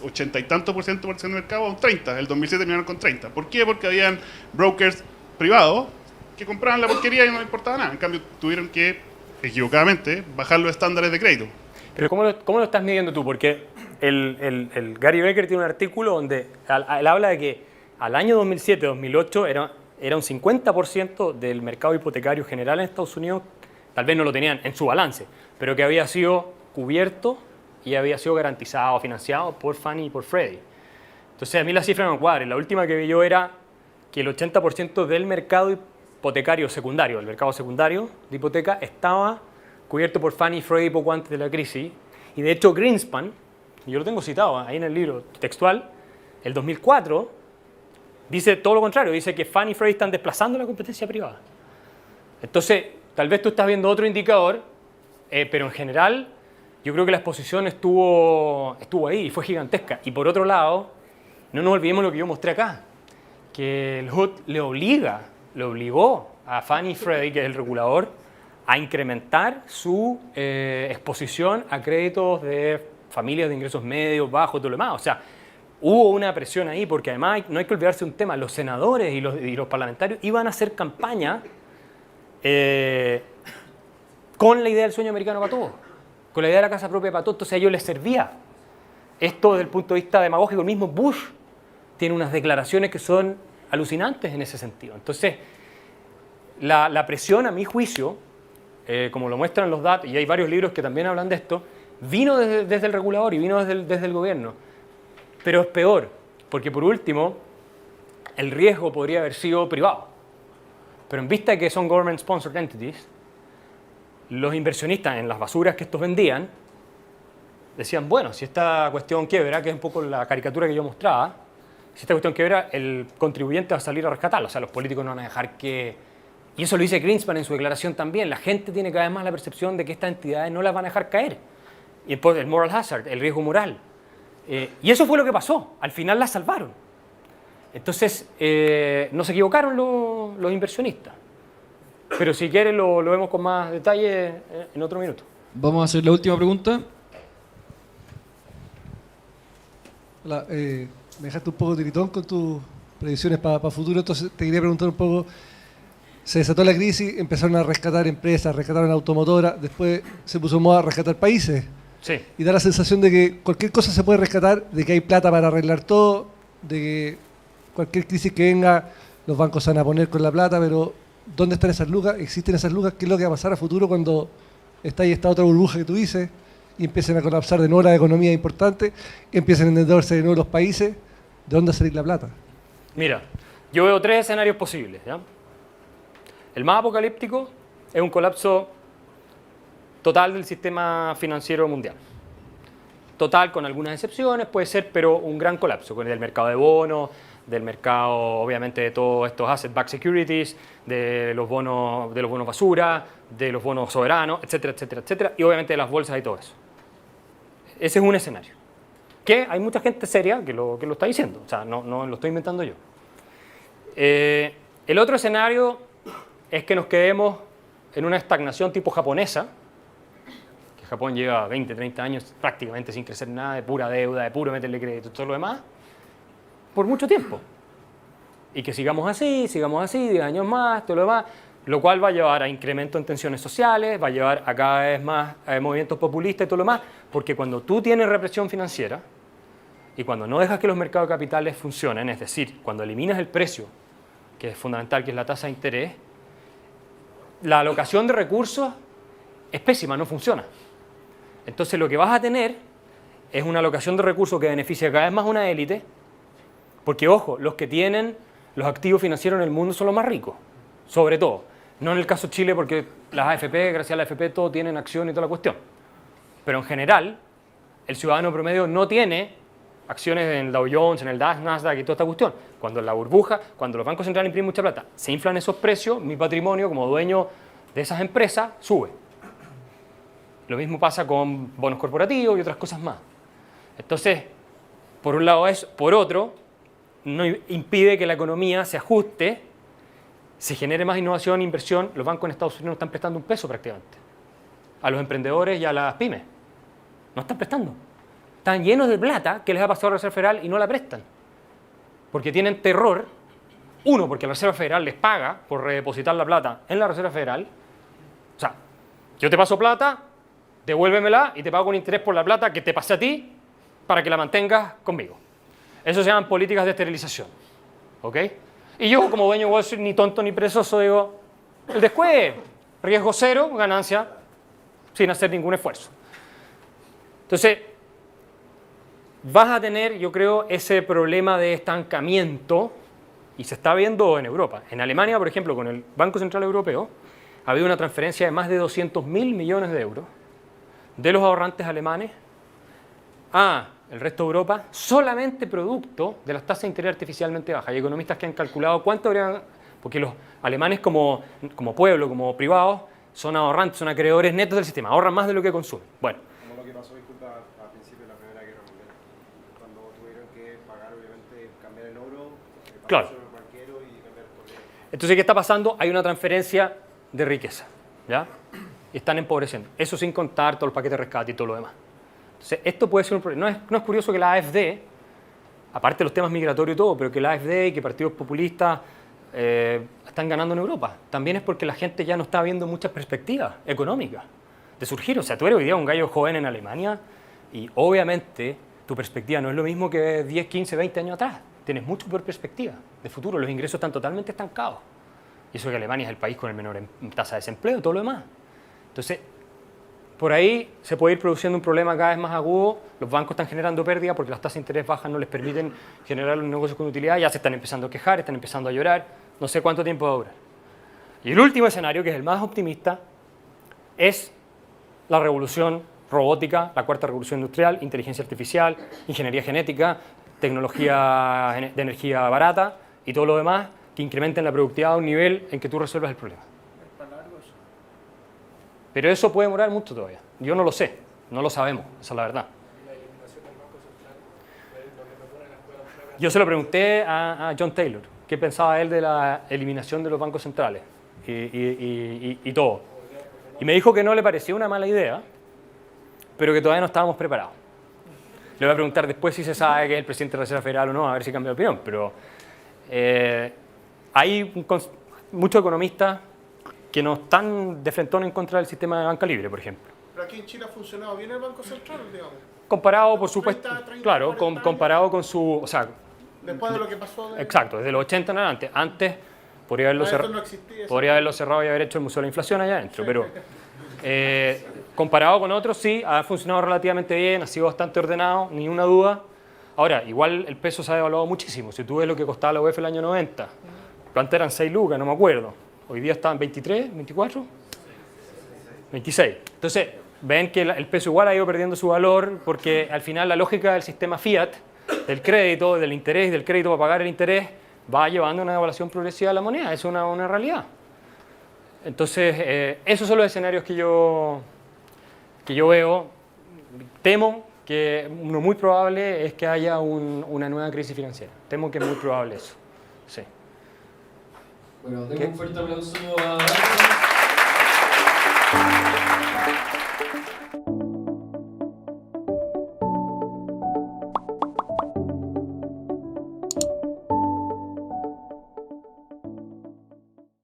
80 y tanto por ciento de mercado a un 30. El 2007 terminaron con 30. ¿Por qué? Porque habían brokers privados que compraban la porquería y no les importaba nada. En cambio, tuvieron que, equivocadamente, bajar los estándares de crédito. Pero ¿cómo lo estás midiendo tú? Porque el Gary Becker tiene un artículo donde él habla de que al año 2007-2008 era un 50% del mercado hipotecario general en Estados Unidos, tal vez no lo tenían en su balance, pero que había sido cubierto y había sido garantizado, financiado por Fannie y por Freddie. Entonces a mí la cifra no me cuadra. La última que vi yo era que el 80% del mercado hipotecario secundario, el mercado secundario de hipoteca, estaba cubierto por Fannie y Freddie poco antes de la crisis. Y de hecho Greenspan, yo lo tengo citado ahí en el libro textual, el 2004, dice todo lo contrario, dice que Fannie y Freddie están desplazando la competencia privada. Entonces, tal vez tú estás viendo otro indicador, pero en general yo creo que la exposición estuvo ahí y fue gigantesca. Y por otro lado, no nos olvidemos lo que yo mostré acá, que el HUD le obligó a Fannie y Freddie, que es el regulador, a incrementar su exposición a créditos de familias de ingresos medios, bajos y todo lo demás. O sea, hubo una presión ahí porque además no hay que olvidarse un tema, los senadores y los parlamentarios iban a hacer campaña con la idea del sueño americano para todos, con la idea de la casa propia para todos. Entonces a ellos les servía. Esto desde el punto de vista demagógico, el mismo Bush tiene unas declaraciones que son alucinantes en ese sentido. Entonces, la presión, a mi juicio, como lo muestran los datos, y hay varios libros que también hablan de esto, vino desde el regulador y vino desde el gobierno. Pero es peor, porque por último, el riesgo podría haber sido privado. Pero en vista de que son government-sponsored entities, los inversionistas en las basuras que estos vendían decían, bueno, si esta cuestión quiebra, que es un poco la caricatura que yo mostraba, si esta cuestión quiebra, el contribuyente va a salir a rescatarlo. O sea, los políticos no van a dejar que... Y eso lo dice Greenspan en su declaración también. La gente tiene cada vez más la percepción de que estas entidades no las van a dejar caer. Y después el moral hazard, el riesgo moral. Y eso fue lo que pasó. Al final las salvaron. Entonces, no se equivocaron los inversionistas. Pero si quieren lo vemos con más detalle en otro minuto. Vamos a hacer la última pregunta. Hola, me dejaste un poco tiritón con tus predicciones para futuro, entonces te quería preguntar un poco. Se desató la crisis, empezaron a rescatar empresas, rescataron automotoras, después se puso en moda a rescatar países. Sí. Y da la sensación de que cualquier cosa se puede rescatar, de que hay plata para arreglar todo, de que cualquier crisis que venga, los bancos se van a poner con la plata, pero ¿dónde están esas lucas? ¿Existen esas lucas? ¿Qué es lo que va a pasar a futuro cuando está ahí esta otra burbuja que tú dices y empiecen a colapsar de nuevo la economía importante, empiecen a endeudarse de nuevo los países? ¿De dónde va a salir la plata? Mira, yo veo tres escenarios posibles, ¿ya? El más apocalíptico es un colapso total del sistema financiero mundial. Total, con algunas excepciones, puede ser, pero un gran colapso, con el mercado de bonos, del mercado, obviamente, de todos estos asset-backed securities, de los bonos basura, de los bonos soberanos, etcétera, etcétera, etcétera, y obviamente de las bolsas y todo eso. Ese es un escenario. Que hay mucha gente seria que lo está diciendo, o sea, no lo estoy inventando yo. El otro escenario es que nos quedemos en una estagnación tipo japonesa, que Japón lleva 20, 30 años prácticamente sin crecer nada, de pura deuda, de puro meterle crédito, todo lo demás, por mucho tiempo. Y que sigamos así, 10 años más, todo lo demás, lo cual va a llevar a incremento en tensiones sociales, va a llevar a cada vez más movimientos populistas y todo lo demás, porque cuando tú tienes represión financiera y cuando no dejas que los mercados de capitales funcionen, es decir, cuando eliminas el precio, que es fundamental, que es la tasa de interés, la alocación de recursos es pésima, no funciona. Entonces lo que vas a tener es una alocación de recursos que beneficia cada vez más a una élite, porque, ojo, los que tienen los activos financieros en el mundo son los más ricos, sobre todo. No en el caso de Chile, porque las AFP, gracias a la AFP, todos tienen acción y toda la cuestión. Pero en general, el ciudadano promedio no tiene acciones en el Dow Jones, en el Nasdaq y toda esta cuestión. Cuando en la burbuja, cuando los bancos centrales imprimen mucha plata, se inflan esos precios, mi patrimonio como dueño de esas empresas sube. Lo mismo pasa con bonos corporativos y otras cosas más. Entonces, por un lado eso, por otro, no impide que la economía se ajuste, se genere más innovación e inversión. Los bancos en Estados Unidos no están prestando un peso prácticamente a los emprendedores y a las pymes. No están prestando. Están llenos de plata que les ha pasado a la Reserva Federal y no la prestan. Porque tienen terror, uno, porque la Reserva Federal les paga por redepositar la plata en la Reserva Federal. O sea, yo te paso plata, devuélvemela y te pago un interés por la plata que te pasé a ti para que la mantengas conmigo. Eso se llaman políticas de esterilización. ¿Ok? Y yo, como dueño de Wall Street, ni tonto ni perezoso, digo, el después, riesgo cero, ganancia, sin hacer ningún esfuerzo. Entonces, vas a tener, yo creo, ese problema de estancamiento, y se está viendo en Europa. En Alemania, por ejemplo, con el Banco Central Europeo, ha habido una transferencia de más de 200.000 millones de euros de los ahorrantes alemanes a el resto de Europa, solamente producto de las tasas de interés artificialmente bajas. Hay economistas que han calculado cuánto habrían, porque los alemanes como pueblo, como privados, son ahorrantes, son acreedores netos del sistema, ahorran más de lo que consumen. Bueno. Como lo que pasó, disculpa, al principio de la Primera Guerra Mundial, cuando tuvieron que pagar, obviamente, cambiar el oro, claro. El banquero y cambiar todo. Entonces, ¿qué está pasando? Hay una transferencia de riqueza, ¿ya? Y están empobreciendo. Eso sin contar todo el paquete de rescate y todo lo demás. Entonces, esto puede ser un problema. No es curioso que la AfD, aparte de los temas migratorios y todo, pero que la AfD y que partidos populistas están ganando en Europa. También es porque la gente ya no está viendo muchas perspectivas económicas de surgir. O sea, tú eres hoy día un gallo joven en Alemania y obviamente tu perspectiva no es lo mismo que 10, 15, 20 años atrás. Tienes mucho peor perspectiva de futuro. Los ingresos están totalmente estancados. Y eso que Alemania es el país con el menor tasa de desempleo y todo lo demás. Entonces, por ahí se puede ir produciendo un problema cada vez más agudo. Los bancos están generando pérdida porque las tasas de interés bajas no les permiten generar un negocio con utilidad. Ya se están empezando a quejar, están empezando a llorar. No sé cuánto tiempo va a durar. Y el último escenario, que es el más optimista, es la revolución robótica, la cuarta revolución industrial, inteligencia artificial, ingeniería genética, tecnología de energía barata y todo lo demás que incrementen la productividad a un nivel en que tú resuelvas el problema. Pero eso puede demorar mucho todavía. Yo no lo sé, no lo sabemos, esa es la verdad. Yo se lo pregunté a John Taylor, qué pensaba él de la eliminación de los bancos centrales y todo. Y me dijo que no le parecía una mala idea, pero que todavía no estábamos preparados. Le voy a preguntar después si se sabe que es el presidente de la Reserva Federal o no, a ver si cambia de opinión. Pero hay muchos economistas que no están de frentón en contra del sistema de banca libre, por ejemplo. Pero aquí en Chile ha funcionado bien el Banco Central, digamos. Comparado, por supuesto, 30, claro, comparado con su, o sea, después de lo que pasó. Exacto, desde los 80 en adelante. Antes podría haberlo, podría haberlo cerrado y haber hecho el Museo de la Inflación allá adentro, pero comparado con otros, sí, ha funcionado relativamente bien, ha sido bastante ordenado, ni una duda. Ahora, igual el peso se ha devaluado muchísimo. Si tú ves lo que costaba la UEF el año 90, ¿cuánto eran? 6 lucas, no me acuerdo. Hoy día están 23, 24, 26. Entonces, ven que el peso igual ha ido perdiendo su valor porque al final la lógica del sistema fiat, del crédito, del interés, del crédito para pagar el interés, va llevando a una devaluación progresiva de la moneda. Es una realidad. Entonces, esos son los escenarios que yo veo. Temo que uno muy probable es que haya una nueva crisis financiera. Temo que es muy probable eso. Sí. Bueno, denle un fuerte aplauso a...